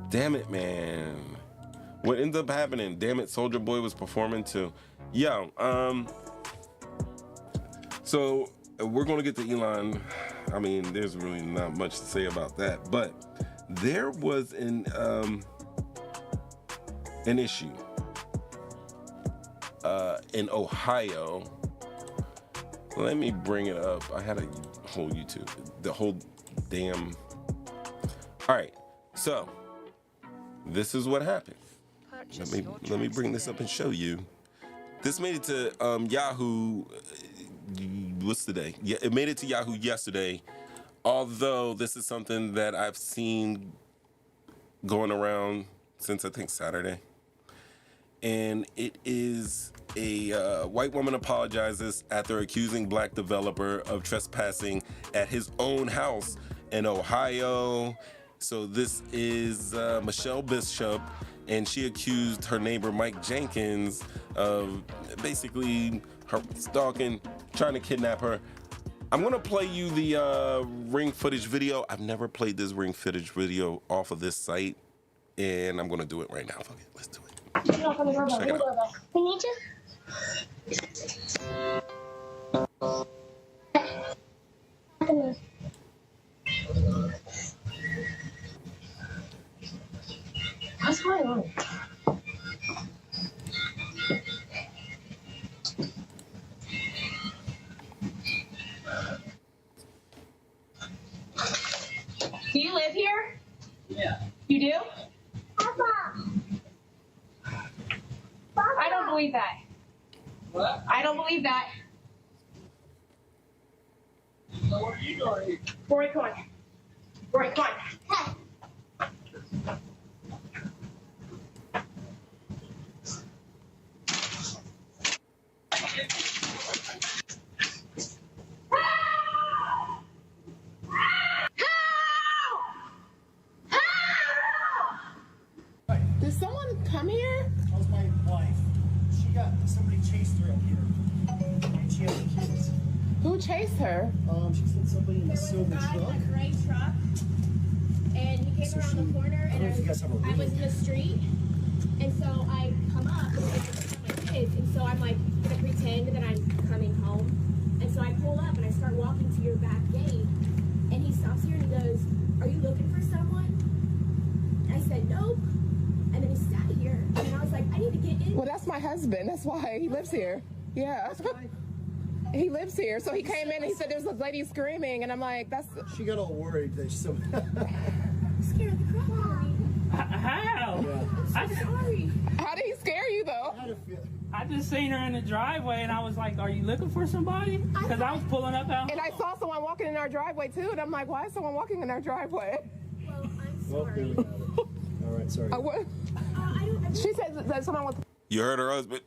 Damn it, man. What ends up happening? Damn it, Soulja Boy was performing too. Yo, so we're gonna get to Elon. I mean, there's really not much to say about that, but there was an issue in Ohio Let me bring it up. I had a whole YouTube, the whole damn. All right, so this is what happened. Let me bring this up and show you. This made it to Yahoo. What's the day? Yeah, it made it to Yahoo yesterday. Although this is something that I've seen going around since I think Saturday, and it is a white woman apologizes after accusing black developer of trespassing at his own house in Ohio. So this is Michelle Bishop, and she accused her neighbor Mike Jenkins of basically her stalking, trying to kidnap her. I'm gonna play you the ring footage video. I've never played this ring footage video off of this site, and I'm gonna do it right now. Fuck it, let's do it. Check it out. We need you. What's going on? Do you live here? Yeah. You do? Papa. I don't believe that. What? I don't believe that. So what are you doing here? Rory, come on. Rory, come on. Hey. Did someone come here? That was my wife. She got somebody chased her up here, and she had the kids. Who chased her? She said somebody in a silver There was a guy truck. in a gray truck, and he came So around the corner, I don't and know if you guys have a I was reading. in the street, and so I come up, and I see my kids, and so I'm like gonna pretend that I'm coming home, and so I pull up and I start walking to your back gate, and he stops here and he goes, "Are you looking for someone?" I said, "Nope." And then he sat here, and I was like, I need to get in. Well, that's my husband. That's why he lives here. Yeah. He lives here. So he came in and he said there was a lady screaming, and I'm like, that's. She got all worried that she Scared the crap out of me. How? I'm so sorry. How did he scare you though? I just seen her in the driveway and I was like, are you looking for somebody? Because I was pulling up out. And I saw someone walking in our driveway too, and I'm like, why is someone walking in our driveway? Well, I'm Well, sorry. there we go. All right, sorry. What? She said that someone was. You heard her husband.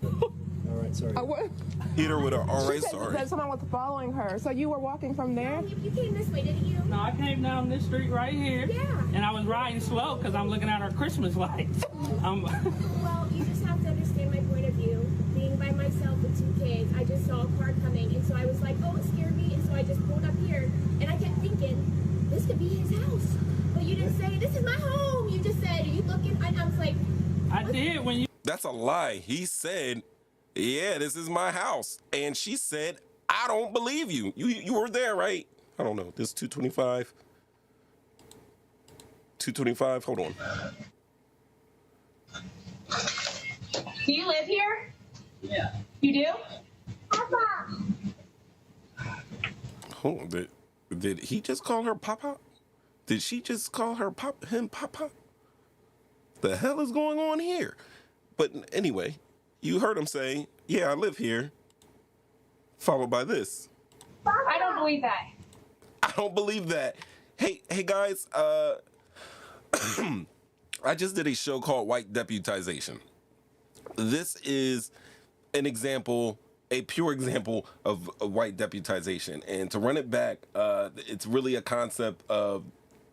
All right, sorry. What? Hit her with a all She right, said sorry. that someone was following her. So you were walking from there? You came this way, didn't you? No, I came down this street right here. Yeah. And I was riding slow because I'm looking at our Christmas lights. Well, you just have to understand my point of view. Being by myself with 2 kids, I just saw a car coming, and so I was like, oh, it scared me, and so I just pulled up here, and I kept thinking, this could be his house. But you didn't say, this is my home. You just said, are you looking? I was like, I did when you. That's a lie. He said, yeah, this is my house. And she said, I don't believe you. You were there, right? I don't know. This 225. 225. Hold on. do you live here? Yeah. You do? Papa. Hold on. Did he just call her Papa? Did she just call him Papa? The hell is going on here? But anyway, you heard him say, yeah, I live here. Followed by this. I don't believe that. I don't believe that. Hey guys, I just did a show called White Deputization. This is an example, a pure example of white deputization. And to run it back, it's really a concept of,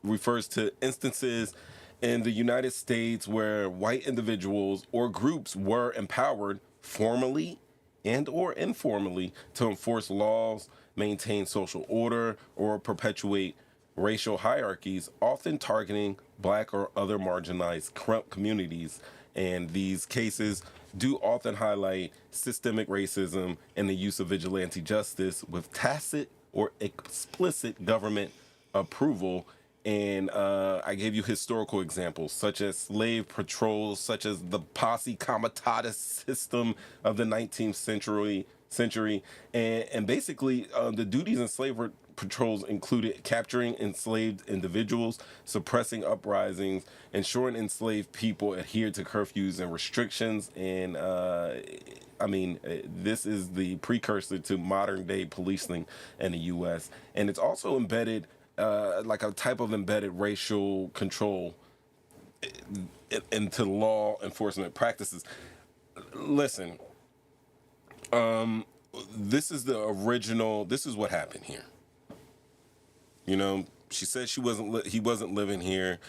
refers to instances in the United States where white individuals or groups were empowered formally and or informally to enforce laws, maintain social order, or perpetuate racial hierarchies, often targeting black or other marginalized communities. And these cases do often highlight systemic racism and the use of vigilante justice with tacit or explicit government approval And I gave you historical examples, such as slave patrols, such as the posse comitatus system of the 19th century. And basically, the duties in slave patrols included capturing enslaved individuals, suppressing uprisings, ensuring enslaved people adhered to curfews and restrictions. And this is the precursor to modern day policing in the U.S. And it's also embedded, like a type of embedded racial control into law enforcement practices. Listen, this is the original. This is what happened here. You know, she said he wasn't living here,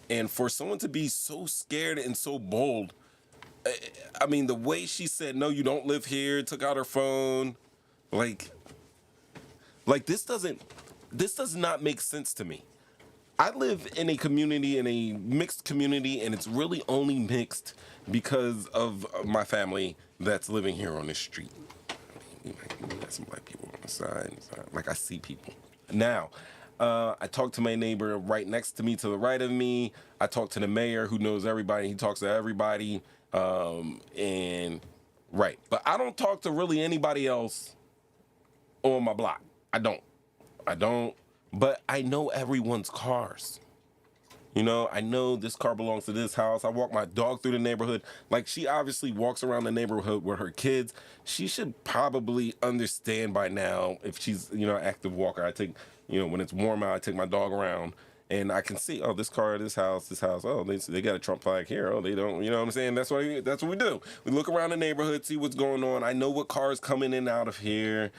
and for someone to be so scared and so bold, I mean, the way she said, "No, you don't live here," took out her phone, like this does not make sense to me. I live in a community, in a mixed community, and it's really only mixed because of my family that's living here on this street. We got some black people on the side. Like, I see people. Now, I talked to my neighbor right next to me, to the right of me. I talked to the mayor, who knows everybody. He talks to everybody. But I don't talk to really anybody else on my block. I don't. But I know everyone's cars. You know, I know this car belongs to this house. I walk my dog through the neighborhood. Like, she obviously walks around the neighborhood with her kids. She should probably understand by now, if she's, you know, an active walker. I take, you know, when it's warm out, I take my dog around and I can see, oh, this car, this house, oh, they got a Trump flag here. Oh, they don't, you know what I'm saying? That's what we do. We look around the neighborhood, see what's going on. I know what cars coming in and out of here,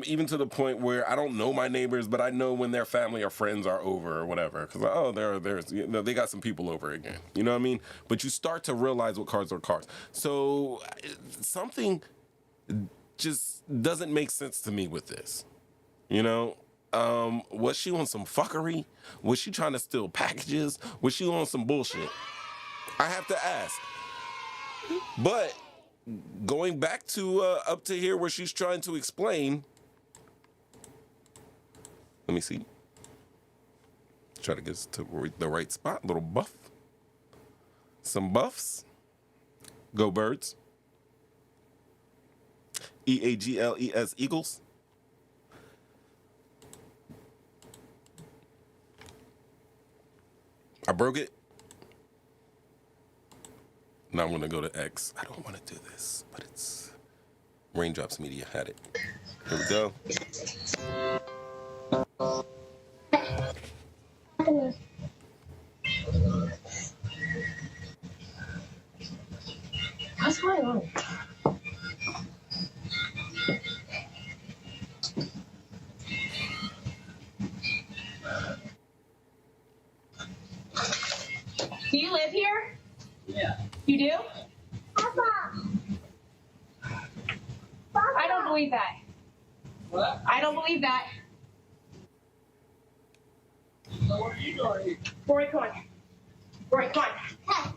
even to the point where I don't know my neighbors, but I know when their family or friends are over or whatever. Because, oh, there's, you know, they got some people over again. You know what I mean? But you start to realize what cars are cars. So something just doesn't make sense to me with this, you know? Was she on some fuckery? Was she trying to steal packages? Was she on some bullshit? I have to ask. But going back to up to here where she's trying to explain. Let me see. Try to get us to the right spot. Little buff. Some buffs. Go Birds. EAGLES Eagles. I broke it. Now I'm gonna go to X. I don't want to do this, but it's Raindrops Media had it. Here we go. What's going on? Do you live here? Yeah. You do? Papa. I don't believe that. What? I don't believe that. So what are you doing here? Rory, come on. Rory, come on.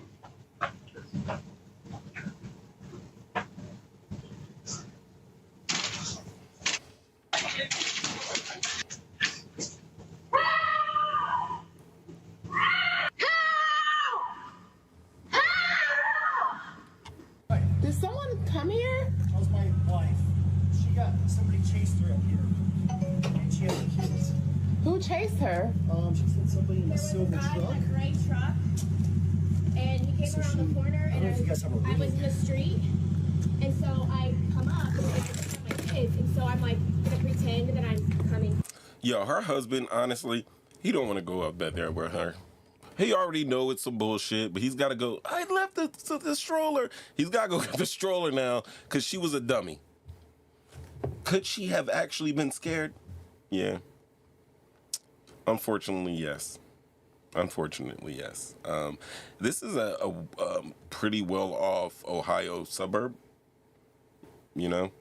Did someone come here? That was my wife. Somebody chased her up here. And she had the kids. Who chased her? She said somebody in There a was a silver guy truck. in a gray truck, and he came around the corner, I don't know if you and guys have a I was video. in the street, and so I come up, and I saw my kids, and so I'm like gonna pretend that I'm coming. Yo, her husband, honestly, he don't want to go up there with her. He already know it's some bullshit, but he's got to go. I left the stroller. He's got to go get the stroller now because she was a dummy. Could she have actually been scared? Yeah. Unfortunately, yes. This is a pretty well-off Ohio suburb, you know?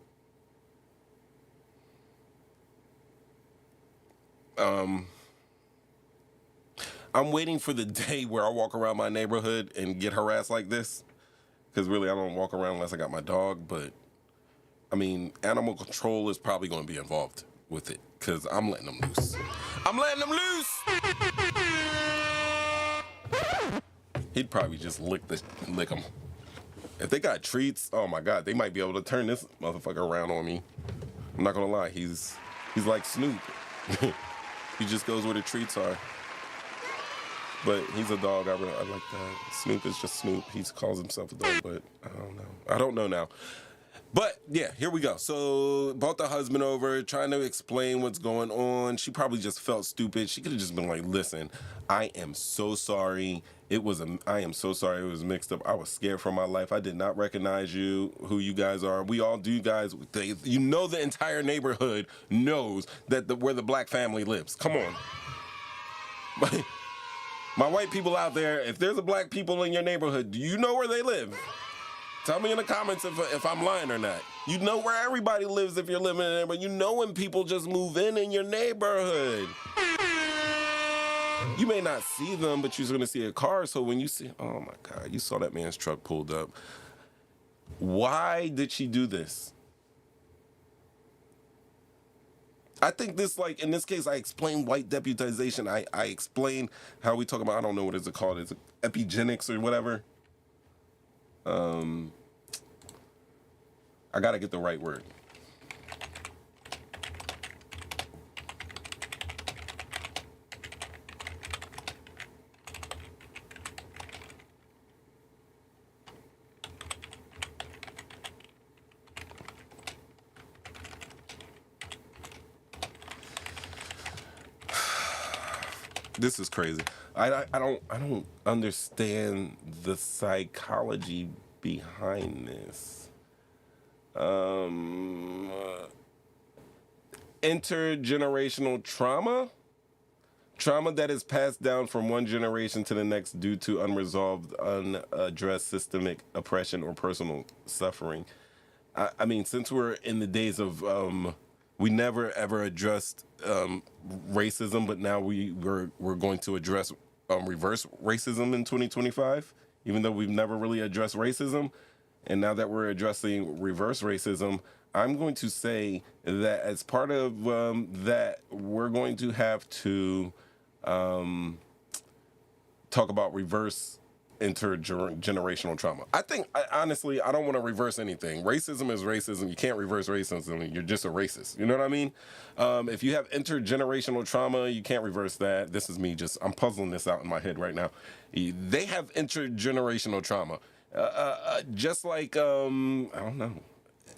I'm waiting for the day where I walk around my neighborhood and get harassed like this. Because really, I don't walk around unless I got my dog. But, I mean, animal control is probably going to be involved with it. Because I'm letting them loose. I'm letting them loose! He'd probably just lick them. If they got treats, oh my God, they might be able to turn this motherfucker around on me. I'm not gonna lie, he's like Snoop. He just goes where the treats are. But he's a dog. I like that. Snoop is just Snoop. He calls himself a dog, but I don't know now. But yeah, here we go. So brought the husband over, trying to explain what's going on. She probably just felt stupid. She could have just been like, "Listen, I am so sorry. I am so sorry. It was mixed up. I was scared for my life. I did not recognize you, who you guys are. We all do, guys. You know, the entire neighborhood knows that where the black family lives. Come on." My white people out there, if there's a black people in your neighborhood, do you know where they live? Tell me in the comments if I'm lying or not. You know where everybody lives if you're living in there, but you know when people just move in your neighborhood. You may not see them, but you're going to see a car. So when you see, oh my God, you saw that man's truck pulled up. Why did she do this? I think this, like, in this case, I explain white deputization. I explain how we talk about, I don't know what is it called. Is it epigenics or whatever? I got to get the right word. This is crazy. I don't understand the psychology behind this. Intergenerational trauma that is passed down from one generation to the next due to unresolved, unaddressed systemic oppression or personal suffering. I mean, since we're in the days of we never ever addressed racism, but now we're going to address reverse racism in 2025, even though we've never really addressed racism. And now that we're addressing reverse racism, I'm going to say that as part of that, we're going to have to talk about reverse intergenerational trauma. I think, honestly, I don't want to reverse anything. Racism is racism. You can't reverse racism. You're just a racist. You know what I mean? If you have intergenerational trauma, you can't reverse that. This is me I'm puzzling this out in my head right now. They have intergenerational trauma. Just like, I don't know,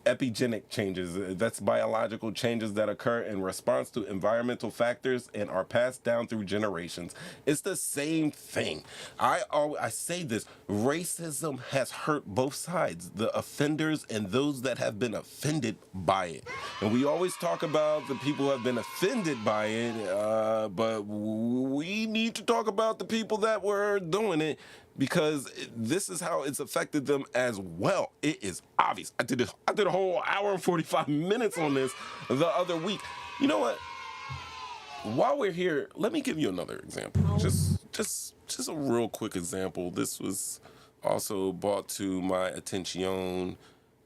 epigenic changes. That's biological changes that occur in response to environmental factors and are passed down through generations. It's the same thing. I say this, racism has hurt both sides, the offenders and those that have been offended by it. And we always talk about the people who have been offended by it, but we need to talk about the people that were doing it, because this is how it's affected them as well. It is obvious. I did a whole hour and 45 minutes on this the other week. You know what? While we're here, let me give you another example. Just a real quick example. This was also brought to my attention.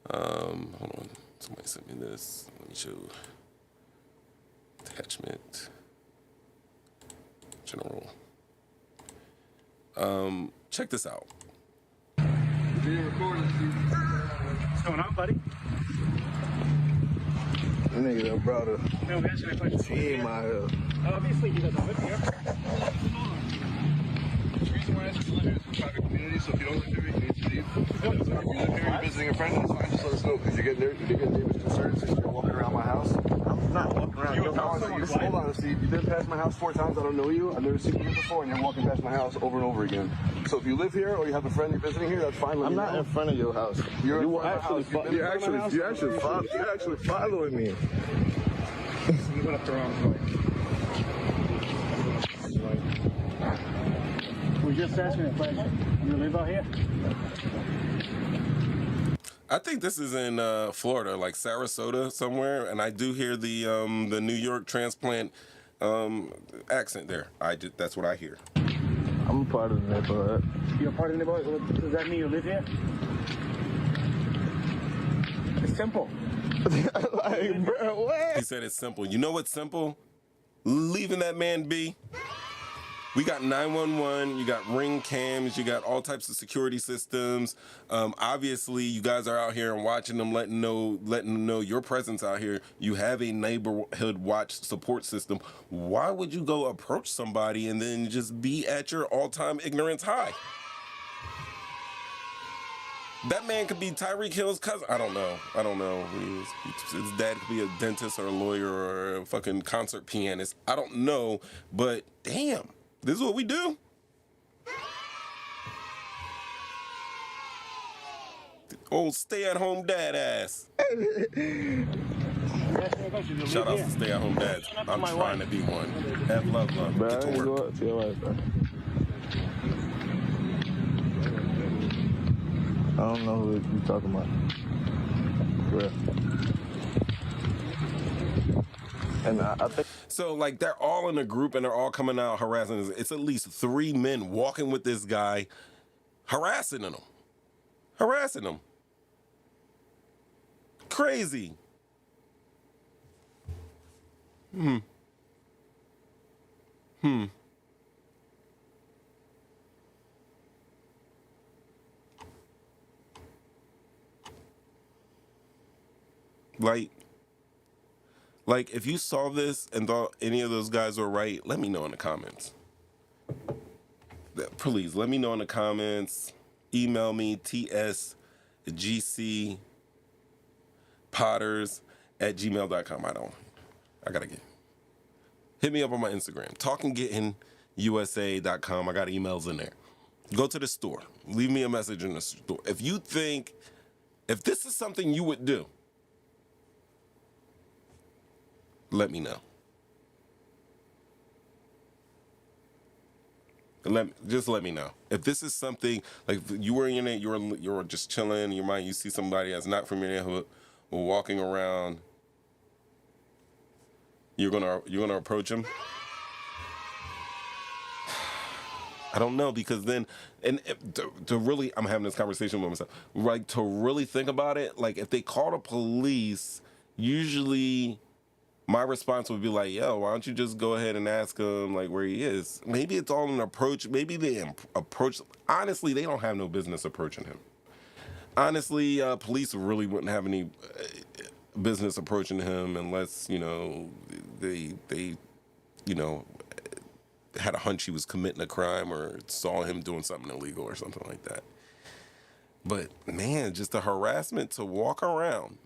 Hold on. Somebody sent me this. Let me show. Attachment. General. Check this out. What's going on, buddy? That nigga brought a in my obviously he doesn't live here. The reason why I asked you to live here is a private community, so if you don't live here, you need to leave. If you live here, you're visiting a friend, that's fine, just let us know, because you get neighbors concerned since you're walking around my house. I'm not walking around your house. Hold on, Steve. You've been past my house 4 times, I don't know you, I've never seen you here before, and you're walking past my house over and over again. So if you live here, or you have a friend you're visiting here, that's fine. I'm not in front of your house. You're actually following me. You went up the wrong way. We're just asking a question. You live out here? I think this is in Florida, like Sarasota somewhere, and I do hear the New York transplant accent there. That's what I hear. I'm a part of the neighborhood. You're a part of the neighborhood? Does that mean you live here? It's simple. Like, bro, what? He said it's simple. You know what's simple? Leaving that man be. We got 911, you got ring cams, you got all types of security systems. Obviously, you guys are out here and watching them, letting them know your presence out here. You have a neighborhood watch support system. Why would you go approach somebody and then just be at your all-time ignorance high? That man could be Tyreek Hill's cousin. I don't know. His dad could be a dentist or a lawyer or a fucking concert pianist. I don't know, but damn, this is what we do. Old stay-at-home dad ass. Shout out to stay-at-home dads. I'm trying to be one. Have love. Get to work. I don't know who you're talking about. Real. And I think so. Like they're all in a group and they're all coming out harassing. It's at least 3 men walking with this guy, harassing him. Crazy. Like, if you saw this and thought any of those guys were right, let me know in the comments. Please, let me know in the comments. Email me, tsgcpotters@gmail.com. I gotta get. Hit me up on my Instagram, talkandgettingusa.com. I got emails in there. Go to the store. Leave me a message in the store. If this is something you would do, let me know. Just let me know. If this is something, like you were in your neighborhood, you're just chilling in your mind, you see somebody that's not from your neighborhood or walking around, you're gonna approach him. I don't know, because then, to really, I'm having this conversation with myself, like to really think about it, like if they call the police, usually my response would be like, yo, why don't you just go ahead and ask him like where he is? Maybe it's all an approach. Maybe they approach. Honestly, they don't have no business approaching him. Honestly, police really wouldn't have any business approaching him unless, they had a hunch he was committing a crime or saw him doing something illegal or something like that. But man, just the harassment to walk around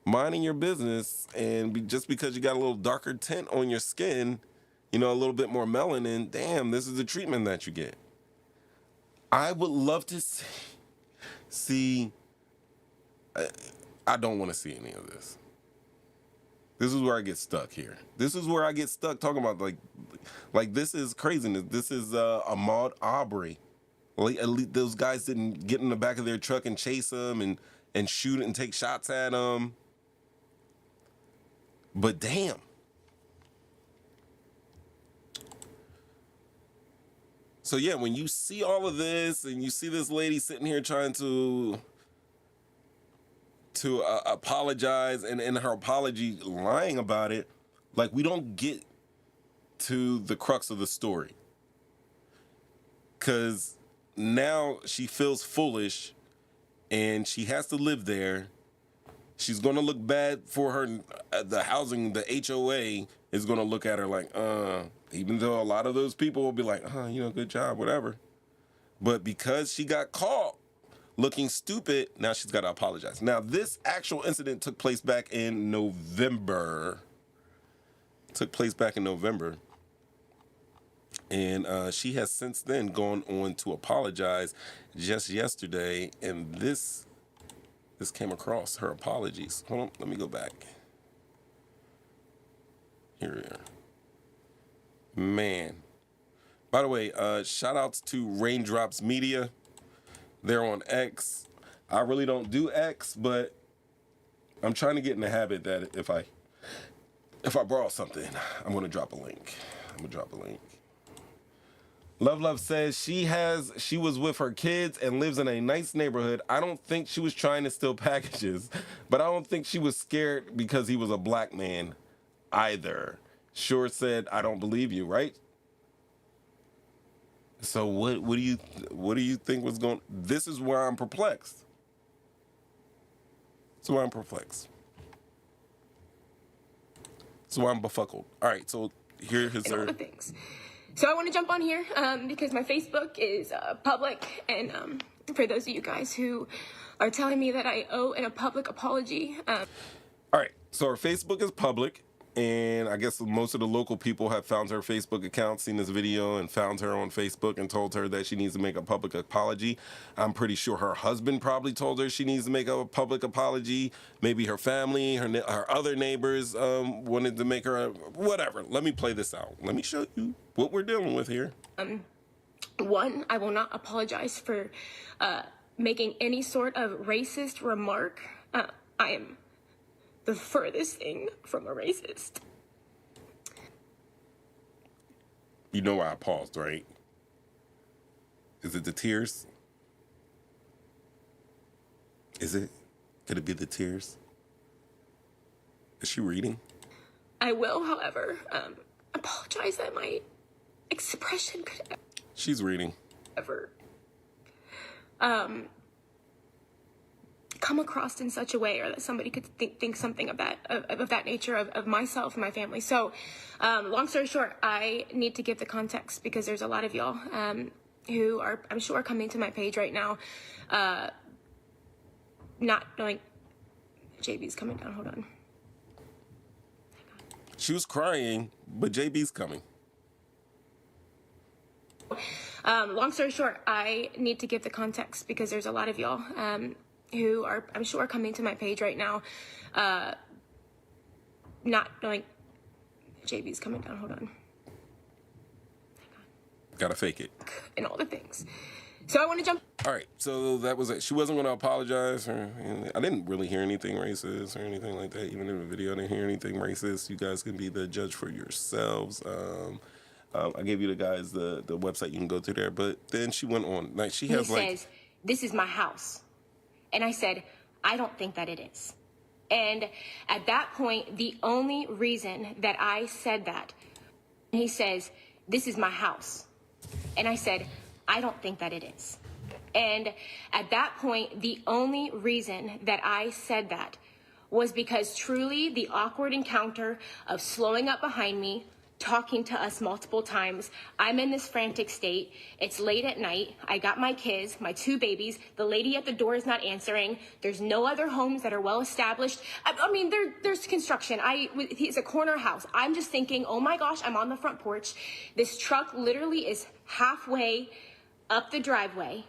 minding your business, and just because you got a little darker tint on your skin, a little bit more melanin, damn, this is the treatment that you get. I would love to see I don't want to see any of this. This is where I get stuck here. This is where I get stuck talking about like this is craziness. This is Ahmaud Arbery. Like, at least those guys didn't get in the back of their truck and chase him and shoot and take shots at him. But damn. So yeah, when you see all of this and you see this lady sitting here trying to apologize and in her apology lying about it, like we don't get to the crux of the story. 'Cause now she feels foolish and she has to live there. She's going to look bad for her. The housing, the HOA is going to look at her like, even though a lot of those people will be like, good job, whatever. But because she got caught looking stupid, now she's got to apologize. Now, this actual incident took place back in November. And she has since then gone on to apologize just yesterday. And this came across her apologies. Hold on, let me go back. Here we are. Man. By the way, shout outs to Raindrops Media. They're on X. I really don't do X, but I'm trying to get in the habit that if I borrow something, I'm gonna drop a link. Love says she was with her kids and lives in a nice neighborhood. I don't think she was trying to steal packages, but I don't think she was scared because he was a black man either. Sure said, I don't believe you, right? So what do you think was going? This is where I'm perplexed. So I'm perplexed. So I'm befuckled. All right. So here is all the things. So I want to jump on here because my Facebook is public, and for those of you guys who are telling me that I owe a public apology. All right. So her Facebook is public. And I guess most of the local people have found her Facebook account, seen this video, and found her on Facebook and told her that she needs to make a public apology. I'm pretty sure her husband probably told her she needs to make a public apology. Maybe her family, her other neighbors wanted to make her whatever. Let me play this out. Let me show you what we're dealing with here. One, I will not apologize for making any sort of racist remark. I am the furthest thing from a racist. You know why I paused, right? Is it the tears? Is it? Could it be the tears? Is she reading? I will, however, apologize that my expression could She's reading. ever come across in such a way, or that somebody could think something of that nature of myself and my family. So long story short, I need to give the context because there's a lot of y'all who are, I'm sure, coming to my page right now not knowing. JB's coming down. Hold on. She was crying, but JB's coming. Long story short, I need to give the context because there's a lot of y'all who are, I'm sure, coming to my page right now not knowing. JB's coming down. Hold on. Gotta fake it. And all the things. So I want to jump. All right, so that was it. She wasn't going to apologize. I didn't really hear anything racist or anything like that. Even in the video, I didn't hear anything racist. You guys can be the judge for yourselves. I gave you the guys the website. You can go to there. But then she went on. Like she has He says, "This is my house," and I said, "I don't think that it is." And at that point, the only reason that I said that, he says, "This is my house," and I said, "I don't think that it is." And at that point, the only reason that I said that was because truly the awkward encounter of slowing up behind me, talking to us multiple times. I'm in this frantic state. It's late at night. I got my kids, my 2 babies. The lady at the door is not answering. There's no other homes that are well established. I mean, there's construction. It's a corner house. I'm just thinking, oh my gosh, I'm on the front porch. This truck literally is halfway up the driveway.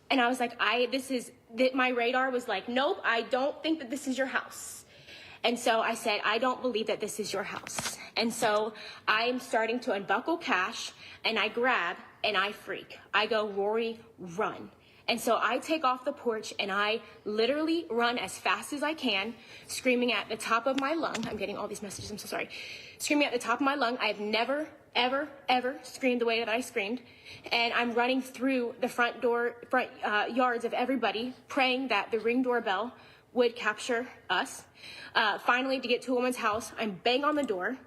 And I was like, my radar was like, nope, I don't think that this is your house. And so I said, I don't believe that this is your house. And so I'm starting to unbuckle cash, and I grab, and I freak. I go, Rory, run. And so I take off the porch, and I literally run as fast as I can, screaming at the top of my lung. I'm getting all these messages, I'm so sorry. Screaming at the top of my lung. I've never, ever, ever screamed the way that I screamed. And I'm running through the front yards of everybody, praying that the Ring doorbell would capture us. Finally, to get to a woman's house, I'm bang on the door.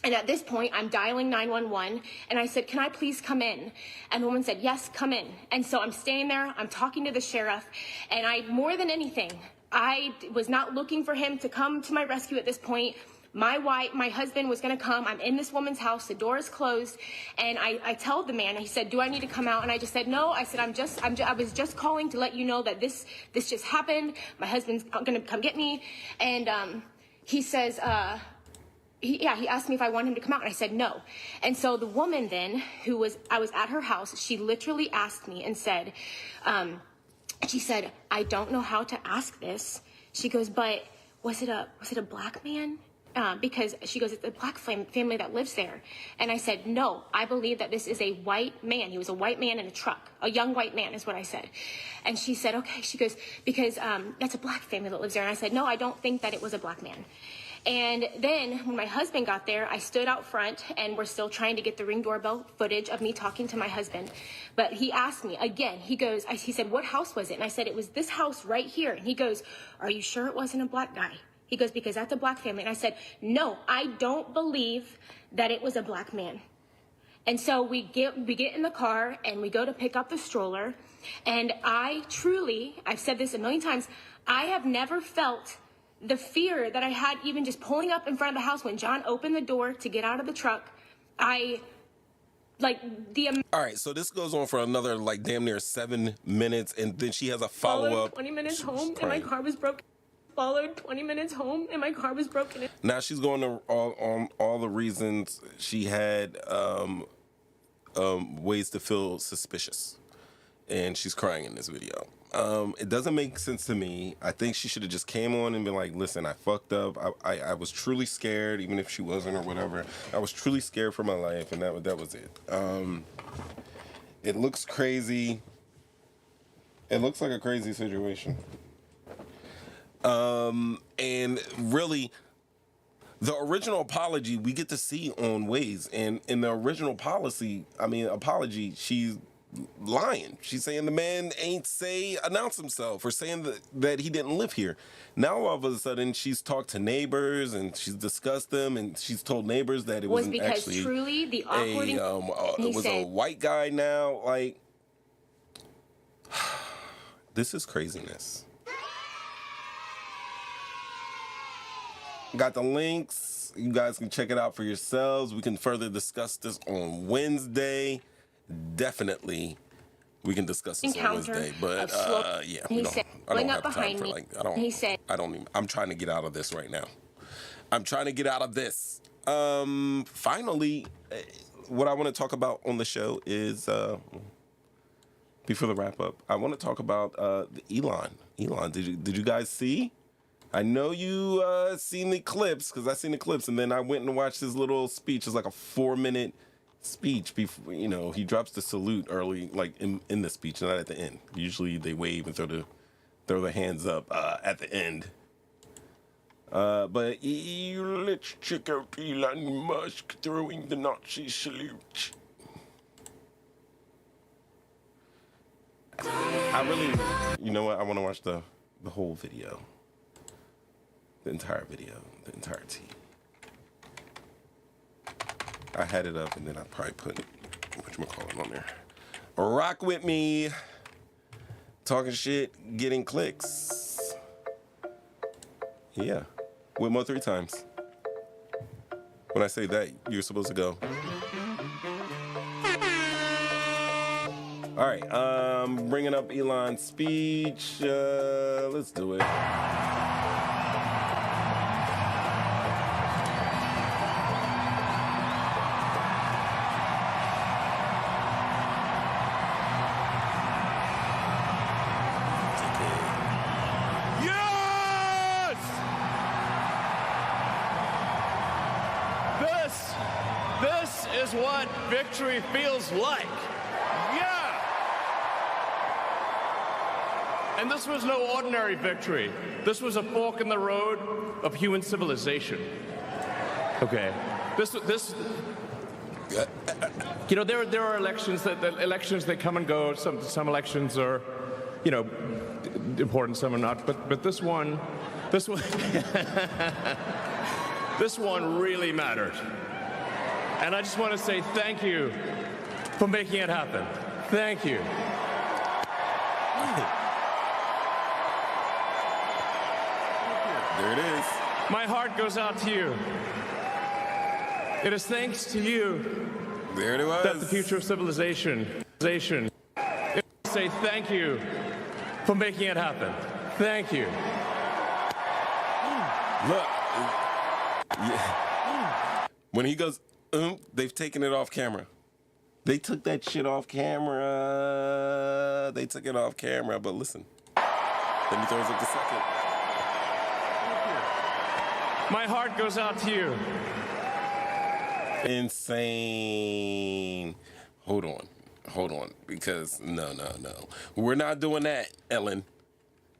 And at this point, I'm dialing 911, and I said, can I please come in? And the woman said, yes, come in. And so I'm standing there, I'm talking to the sheriff, and more than anything, I was not looking for him to come to my rescue at this point. My husband was gonna come. I'm in this woman's house, the door is closed, and I tell the man, he said, do I need to come out? And I just said, no. I said, I was just calling to let you know that this just happened. My husband's gonna come get me. And he says, he asked me if I wanted him to come out, and I said no. And so the woman then, I was at her house, she literally asked me and said, she said, I don't know how to ask this. She goes, but was it a black man? Because she goes, it's a black family that lives there. And I said, no, I believe that this is a white man. He was a white man in a truck. A young white man is what I said. And she said, okay. She goes, because that's a black family that lives there. And I said, no, I don't think that it was a black man. And then when my husband got there, I stood out front, and we're still trying to get the Ring doorbell footage of me talking to my husband. But he asked me again, he said, what house was it? And I said, it was this house right here. And he goes, are you sure it wasn't a black guy? He goes, because that's a black family. And I said, no, I don't believe that it was a black man. And so we get in the car and we go to pick up the stroller. And I've said this a million times, I have never felt the fear that I had even just pulling up in front of the house when John opened the door to get out of the truck. All right, so this goes on for another like damn near 7 minutes, and then she has a followed follow-up. 20 minutes home and my car was broken. Followed 20 minutes home and my car was broken. Now she's going to all the reasons she had ways to feel suspicious, and she's crying in this video. It doesn't make sense to me. I think she should have just came on and been like, listen, I fucked up. I was truly scared, even if she wasn't or whatever. I was truly scared for my life, and that was it. It looks crazy. It looks like a crazy situation. And really, the original apology we get to see on Waze, and in the original apology, she's lying. She's saying the man ain't announce himself, or saying that he didn't live here. Now all of a sudden she's talked to neighbors and she's discussed them, and she's told neighbors that it was wasn't because actually truly the awkward it was a white guy now. Like, this is craziness. Got the links. You guys can check it out for yourselves. We can further discuss this on Wednesday. Definitely, we can discuss this on Wednesday. But yeah, I don't have time for I'm trying to get out of this right now. I'm trying to get out of this. Finally, what I want to talk about on the show is before the wrap up, I want to talk about Elon. Elon, did you guys see? I know you seen the clips, because I seen the clips, and then I went and watched his little speech. It's like a 4-minute speech before, he drops the salute early, like in the speech, not at the end. Usually they wave and throw their hands up at the end. But let's check out Elon Musk throwing the Nazi salute. I really, you know what? I want to watch the whole video. The entire video, the entirety. I had it up, and then I probably put whatchamacallit on there. Rock with me. Talking shit, getting clicks. Yeah. Whitmo 3 times. When I say that, you're supposed to go. All right, bringing up Elon's speech. Let's do it. This is what victory feels like. Yeah! And this was no ordinary victory. This was a fork in the road of human civilization. Okay. There are elections that come and go. Some elections are, important, some are not. But this one this one really mattered. And I just want to say thank you for making it happen. Thank you. There it is. My heart goes out to you. It is thanks to you there it was. That the future of civilization. Say thank you for making it happen. Thank you. Look. When he goes, they've taken it off camera. They took that shit off camera. They took it off camera, but listen. Then he throws up the second. My heart goes out to you. Insane. Hold on, because no. We're not doing that, Ellen.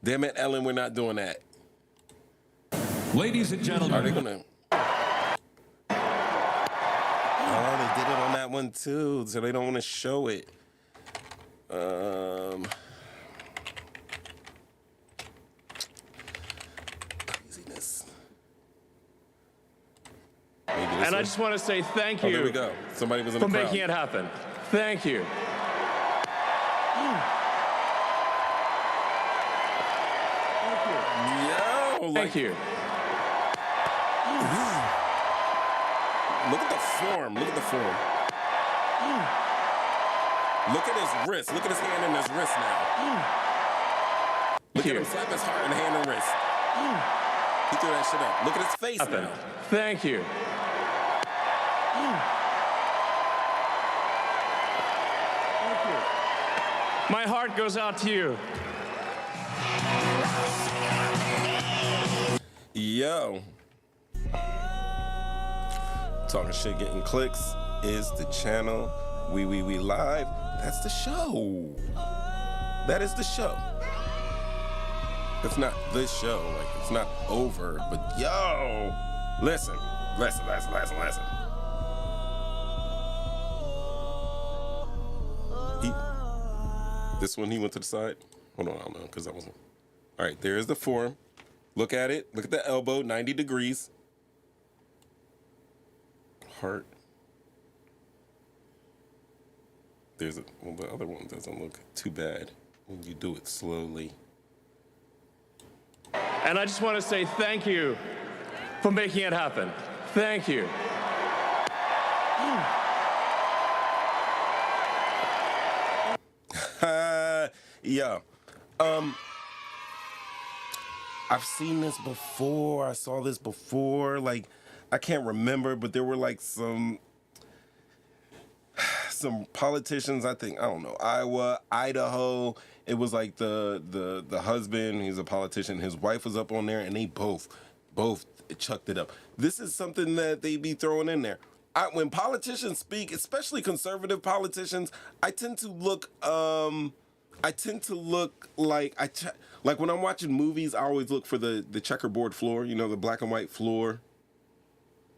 Damn it, Ellen, we're not doing that. Ladies and gentlemen. Are they gonna... Oh, they did it on that one too, so they don't want to show it. Craziness. Maybe this And I one. just want to say thank Oh, you there we go. Somebody was in for the crowd. making it happen. Thank you. Yo, Thank you. Look at the form. Look at the form. Look at his wrist. Look at his hand and his wrist now. Look at him slap his heart and hand and wrist. He threw that shit up. Look at his face now. Thank you. My heart goes out to you. Yo. Talking shit, getting clicks is the channel. We live. That's the show. That is the show. It's not this show. Like, it's not over. But yo, listen. This one, he went to the side. Hold on, I don't know, because that wasn't. All right, there's the form. Look at it. Look at the elbow, 90 degrees. Heart. There's well, the other one doesn't look too bad when you do it slowly. And I just want to say thank you for making it happen. Thank you. Yeah. I've seen this before. I saw this before. Like, I can't remember, but there were like some politicians, I think, I don't know, Iowa, Idaho. It was like the husband, he's a politician, his wife was up on there, and they both chucked it up. This is something that they be throwing in there. When politicians speak, especially conservative politicians, I tend to look like when I'm watching movies, I always look for the checkerboard floor, you know, the black and white floor.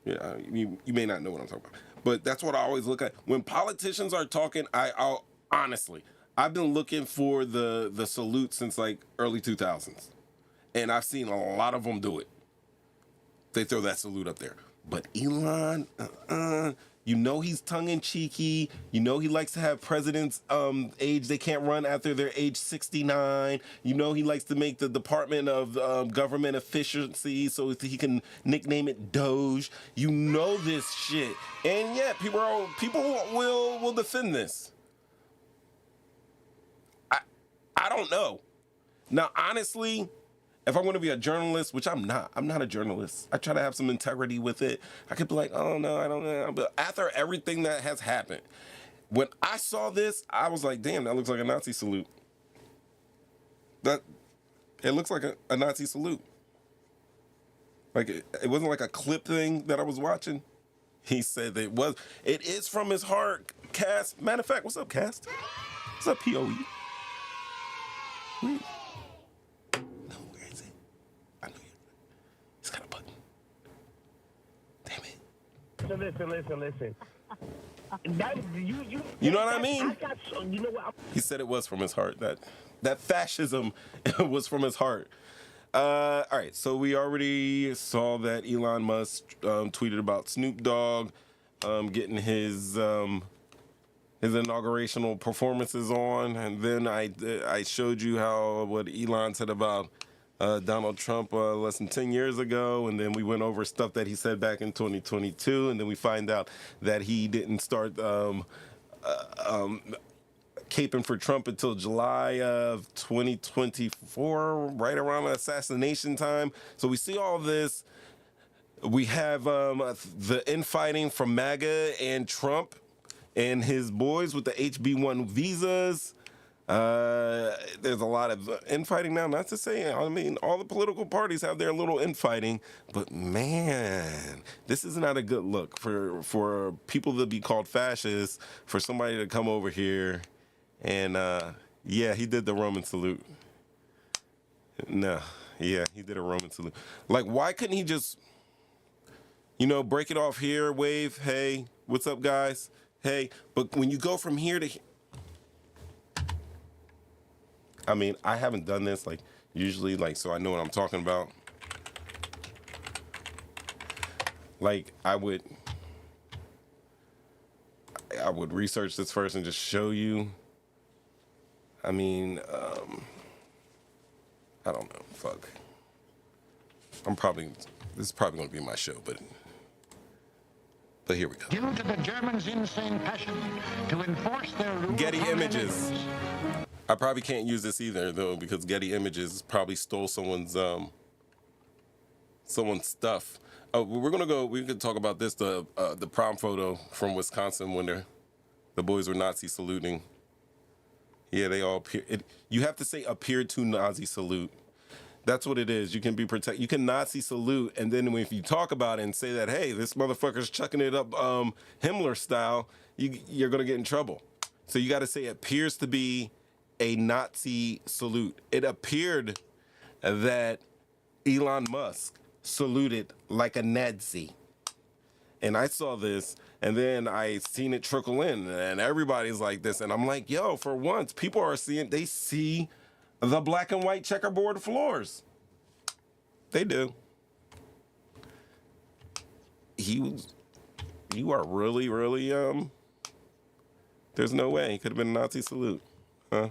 Yeah, you may not know what I'm talking about, but that's what I always look at. When politicians are talking, I'll honestly, I've been looking for the salute since like early 2000s, and I've seen a lot of them do it. They throw that salute up there. But Elon, you know he's tongue-in-cheeky. You know he likes to have presidents age. They can't run after they're age 69. You know he likes to make the Department of Government Efficiency so he can nickname it Doge. You know this shit. And yet people will defend this. I don't know. Now, honestly, if I'm going to be a journalist, which I'm not a journalist. I try to have some integrity with it. I could be like, oh no, I don't know. But after everything that has happened, when I saw this, I was like, damn, that looks like a Nazi salute. It looks like a Nazi salute. Like it wasn't like a clip thing that I was watching. He said that it is from his heart, Cast. Matter of fact, what's up, Cast? What's up, POE? Listen. You know what I mean? You know what? He said it was from his heart. That fascism was from his heart. All right, so we already saw that Elon Musk tweeted about Snoop Dogg getting his inaugurational performances on, and then I showed you what Elon said about Donald Trump less than 10 years ago, and then we went over stuff that he said back in 2022, and then we find out that he didn't start caping for Trump until July of 2024, right around the assassination time. So we see all this. We have the infighting from MAGA and Trump and his boys with the HB1 visas. There's a lot of infighting now. Not to say, I mean, all the political parties have their little infighting, but man, this is not a good look for people to be called fascists, for somebody to come over here and, yeah, he did the Roman salute. No, yeah, he did a Roman salute. Like, why couldn't he just, break it off here, wave, hey, what's up, guys? Hey, but when you go from here to here, I mean, I haven't done this, usually, so I know what I'm talking about. Like, I would research this first and just show you. I mean, I don't know. Fuck. This is probably going to be my show, but here we go. Due to the Germans' insane passion to enforce their rule Getty upon Images. I probably can't use this either, though, because Getty Images probably stole someone's stuff. Oh, we could talk about this, the prom photo from Wisconsin when the boys were Nazi saluting. Yeah, they all appear. You have to say appeared to Nazi salute. That's what it is. You can be protected. You can Nazi salute, and then if you talk about it and say that, hey, this motherfucker's chucking it up Himmler style, you're going to get in trouble. So you got to say appears to be a Nazi salute. It appeared that Elon Musk saluted like a Nazi. And I saw this, and then I seen it trickle in, and everybody's like this. And I'm like, yo, for once, people are they see the black and white checkerboard floors. They do. You are really, really, there's no way. He could have been a Nazi salute. Huh?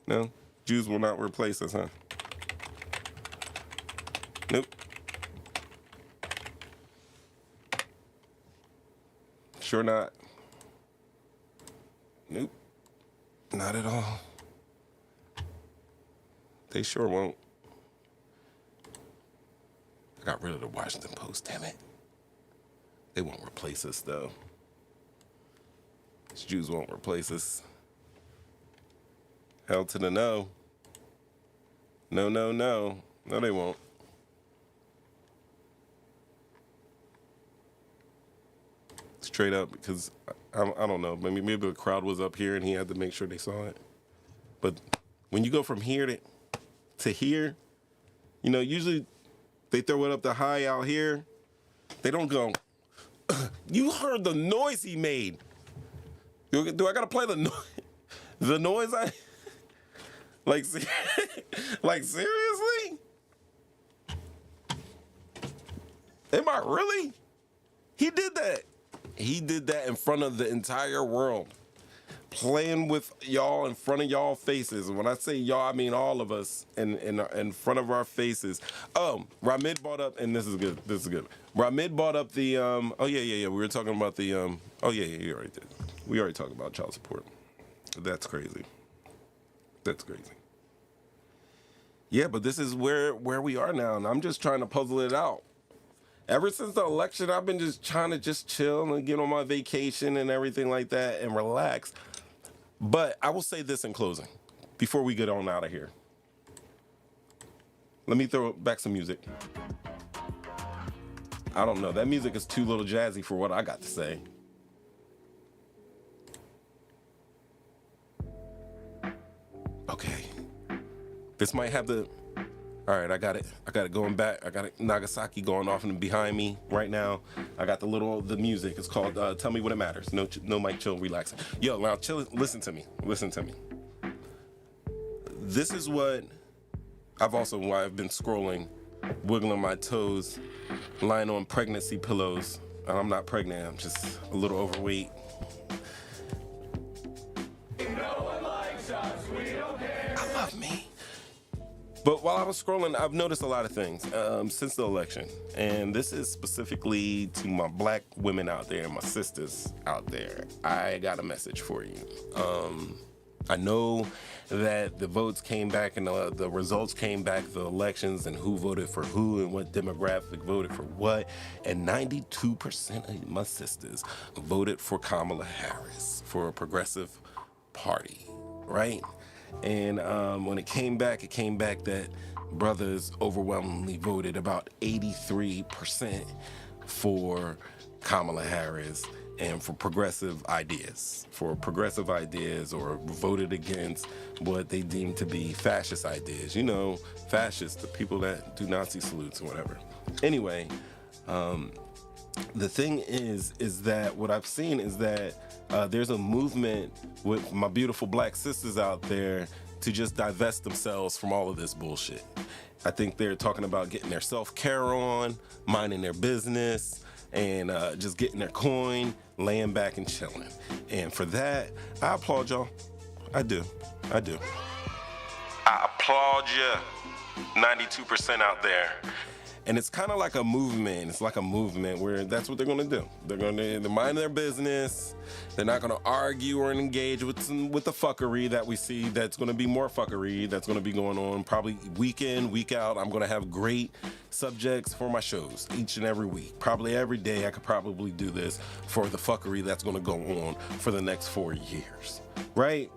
No? Jews will not replace us, huh? Nope. Sure not. Nope. Not at all. They sure won't. I got rid of the Washington Post, damn it. They won't replace us, though. These Jews won't replace us. Hell to the no. No, no, no. No, they won't. Straight up, because I don't know. Maybe the crowd was up here and he had to make sure they saw it. But when you go from here to here, you know, usually they throw it up the high out here. They don't go, you heard the noise he made. Do I got to play the noise? The noise I... Like seriously? Am I really? He did that. He did that in front of the entire world. Playing with y'all in front of y'all faces. When I say y'all, I mean all of us in front of our faces. Ramid brought up, and this is good. Ramid brought up the, oh yeah. We were talking about the, oh yeah, you already did. We already talked about child support. That's crazy. That's crazy. Yeah, but this is where we are now, and I'm just trying to puzzle it out. Ever since the election, I've been just trying to just chill and get on my vacation and everything like that and relax. But I will say this in closing, before we get on out of here. Let me throw back some music. I don't know. That music is too little jazzy for what I got to say. Okay. This might have the... All right, I got it going back. I got it, Nagasaki going off and behind me right now. I got the music. It's called Tell Me What It Matters. No mic, chill, relaxing. Yo, now chill, listen to me. This is what why I've been scrolling, wiggling my toes, lying on pregnancy pillows. And I'm not pregnant, I'm just a little overweight. No one likes us, we don't care. I love me. But while I was scrolling, I've noticed a lot of things since the election. And this is specifically to my black women out there and my sisters out there. I got a message for you. I know that the votes came back and the results came back, the elections, and who voted for who and what demographic voted for what. And 92% of my sisters voted for Kamala Harris, for a progressive party, right? And when it came back that brothers overwhelmingly voted about 83% for Kamala Harris and for progressive ideas or voted against what they deemed to be fascist ideas. You know, fascists, the people that do Nazi salutes or whatever. Anyway, the thing is that what I've seen is that there's a movement with my beautiful black sisters out there to just divest themselves from all of this bullshit. I think they're talking about getting their self-care on, minding their business, and just getting their coin, laying back and chilling. And for that, I applaud y'all. I do. I applaud you, 92% out there. And it's kind of like a movement. It's like a movement where that's what they're going to do. They're going to mind their business. They're not going to argue or engage with the fuckery that we see. That's going to be more fuckery that's going to be going on probably week in, week out. I'm going to have great subjects for my shows each and every week. Probably every day I could probably do this for the fuckery that's going to go on for the next 4 years, right?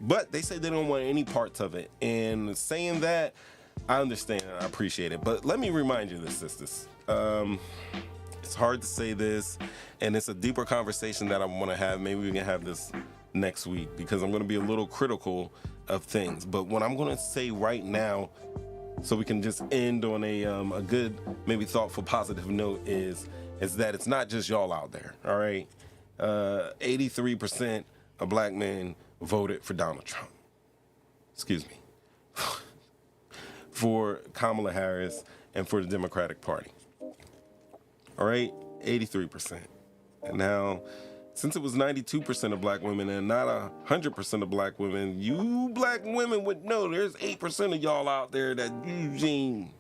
But they say they don't want any parts of it. And saying that, I understand and I appreciate it. But let me remind you this, sisters. It's hard to say this, and it's a deeper conversation that I want to have. Maybe we can have this next week because I'm going to be a little critical of things. But what I'm going to say right now, so we can just end on a good, maybe thoughtful, positive note, is that it's not just y'all out there, all right? 83% of black men voted for Donald Trump. Excuse me. For Kamala Harris and for the Democratic Party. All right, 83%. And now, since it was 92% of black women and not 100% of black women, you black women would know there's 8% of y'all out there that Eugene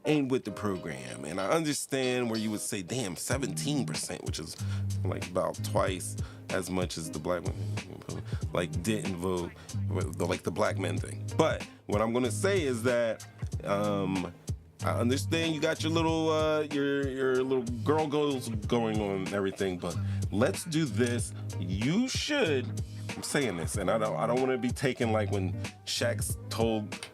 ain't with the program. And I understand where you would say, damn, 17%, which is like about twice as much as the black women, like didn't vote, like the black men thing. But what I'm gonna say is that I understand you got your little girl goals going on and everything, but let's do this. You should. I'm saying this, and I don't want to be taken like when Shaq told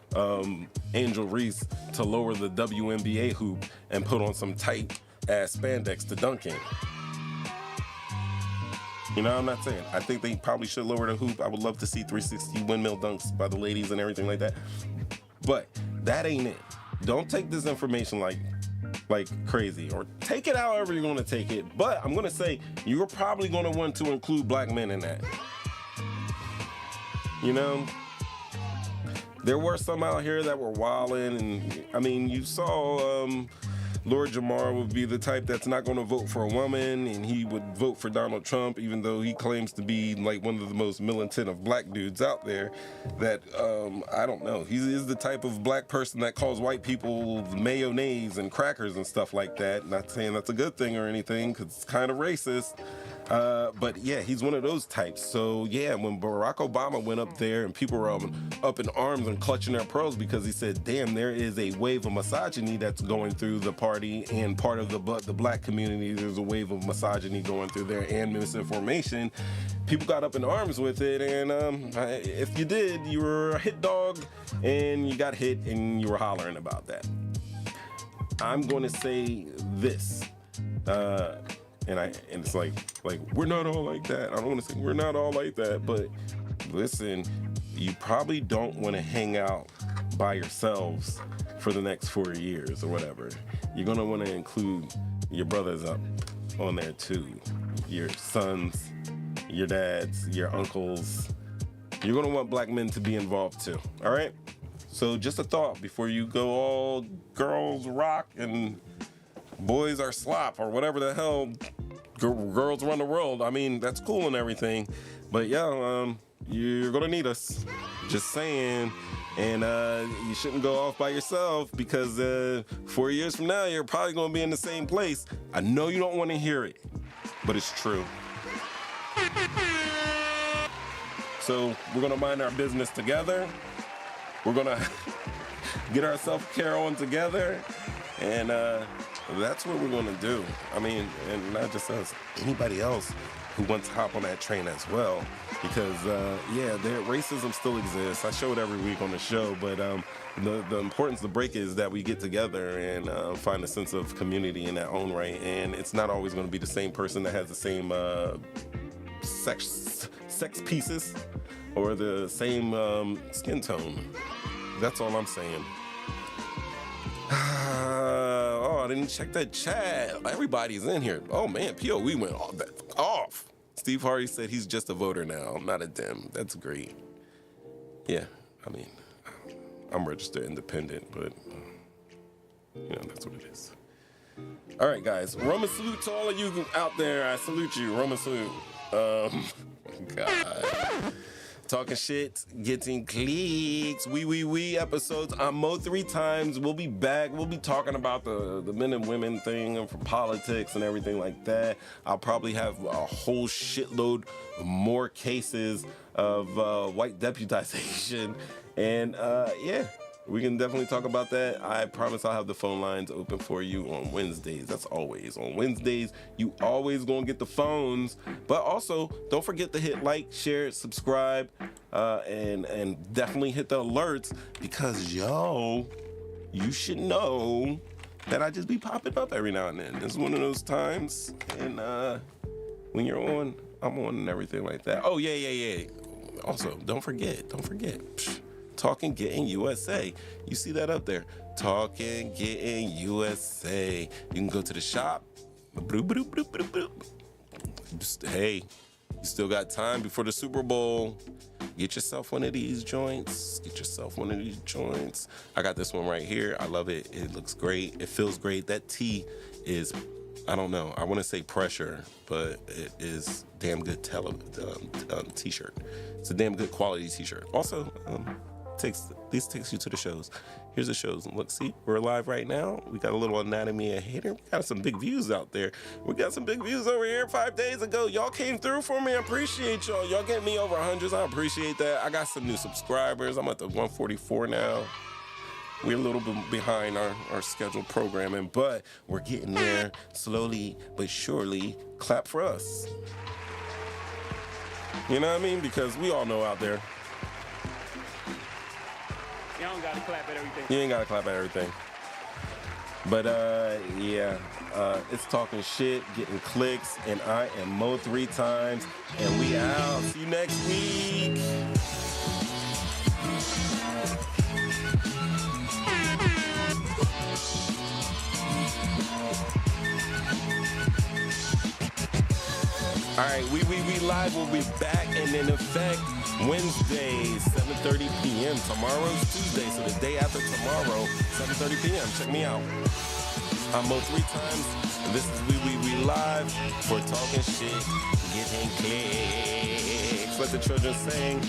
Angel Reese to lower the WNBA hoop and put on some tight ass spandex to dunk in. You know what I'm not saying? I think they probably should lower the hoop. I would love to see 360 windmill dunks by the ladies and everything like that. But that ain't it. Don't take this information like crazy, or take it however you're going to take it. But I'm going to say you're probably going to want to include black men in that. You know? There were some out here that were wilding, and I mean, you saw Lord Jamar would be the type that's not going to vote for a woman, and he would vote for Donald Trump, even though he claims to be like one of the most militant of black dudes out there. That I don't know. He is the type of black person that calls white people mayonnaise and crackers and stuff like that. Not saying that's a good thing or anything, because it's kind of racist. But yeah, he's one of those types. So yeah, when Barack Obama went up there and people were up in arms and clutching their pearls because he said, damn, there is a wave of misogyny that's going through the party and part of the black community. There's a wave of misogyny going through there and misinformation. People got up in arms with it, and if you did, you were a hit dog and you got hit and you were hollering about that. I'm going to say this. And it's like we're not all like that. I don't want to say we're not all like that, but listen, you probably don't want to hang out by yourselves for the next 4 years or whatever. You're gonna want to include your brothers up on there too, your sons, your dads, your uncles. You're gonna want black men to be involved too. All right. So just a thought before you go all girls rock and boys are slop or whatever the hell, girls run the world. I mean, that's cool and everything, but yeah, you're gonna need us. Just saying. And you shouldn't go off by yourself because 4 years from now, you're probably gonna be in the same place. I know you don't want to hear it, but it's true. So we're gonna mind our business together. We're gonna get our self-care on together, and that's what we're gonna do. I mean, and not just us, anybody else who wants to hop on that train as well. Because, racism still exists. I show it every week on the show, but the importance of the break is that we get together and find a sense of community in our own right. And it's not always gonna be the same person that has the same sex pieces or the same skin tone. That's all I'm saying. I didn't check that chat. Everybody's in here. Oh man, POE went off. Steve Hardy said he's just a voter now, not a Dem. That's great. yeah, I mean, I'm registered independent, but you know, that's what it is. All right, guys. Roman salute to all of you out there. I salute you. Roman salute. God. Talking shit, getting clicks. We episodes. I'm Mo 3 times. We'll be back. We'll be talking about the men and women thing and for politics and everything like that. I'll probably have a whole shitload more cases of white deputization. And yeah. We can definitely talk about that. I promise I'll have the phone lines open for you on Wednesdays. That's always. On Wednesdays, you always gonna get the phones. But also, don't forget to hit like, share, subscribe, and definitely hit the alerts because, yo, you should know that I just be popping up every now and then. It's one of those times. And when you're on, I'm on and everything like that. Oh, yeah. Also, don't forget. Psh. Talking Getting USA. You see that up there. Talking Getting USA. You can go to the shop. Hey, you still got time before the Super Bowl. Get yourself one of these joints. I got this one right here. I love it. It looks great. It feels great. That tee is, I don't know. I want to say pressure, but it is damn good t-shirt. It's a damn good quality t-shirt. Also, these takes you to the shows. Here's the shows. Look, see, we're live right now. We got a little anatomy of hater. We got some big views out there. We got some big views over here 5 days ago. Y'all came through for me. I appreciate y'all. Y'all get me over hundreds. I appreciate that. I got some new subscribers. I'm at the 144 now. We're a little bit behind our scheduled programming, but we're getting there slowly but surely. Clap for us. You know what I mean? Because we all know out there. You don't gotta clap at everything. You ain't gotta clap at everything. But yeah, it's talking shit, getting clicks, and I am Mo 3 times, and we out. See you next week. All right, we live. We'll be back and in effect Wednesdays, 7:30 p.m. Tomorrow's Tuesday, so the day after tomorrow, 7:30 p.m. Check me out. I'm Mo 3 times, and this is we live for talking shit, getting clicks. Let the children sing.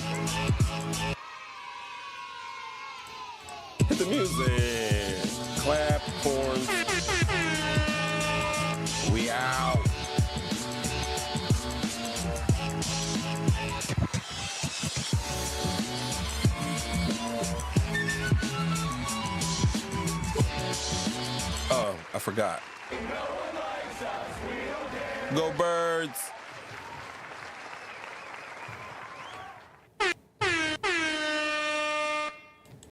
Hit the music. Clap, horns. We out. Oh, I forgot. Go Birds!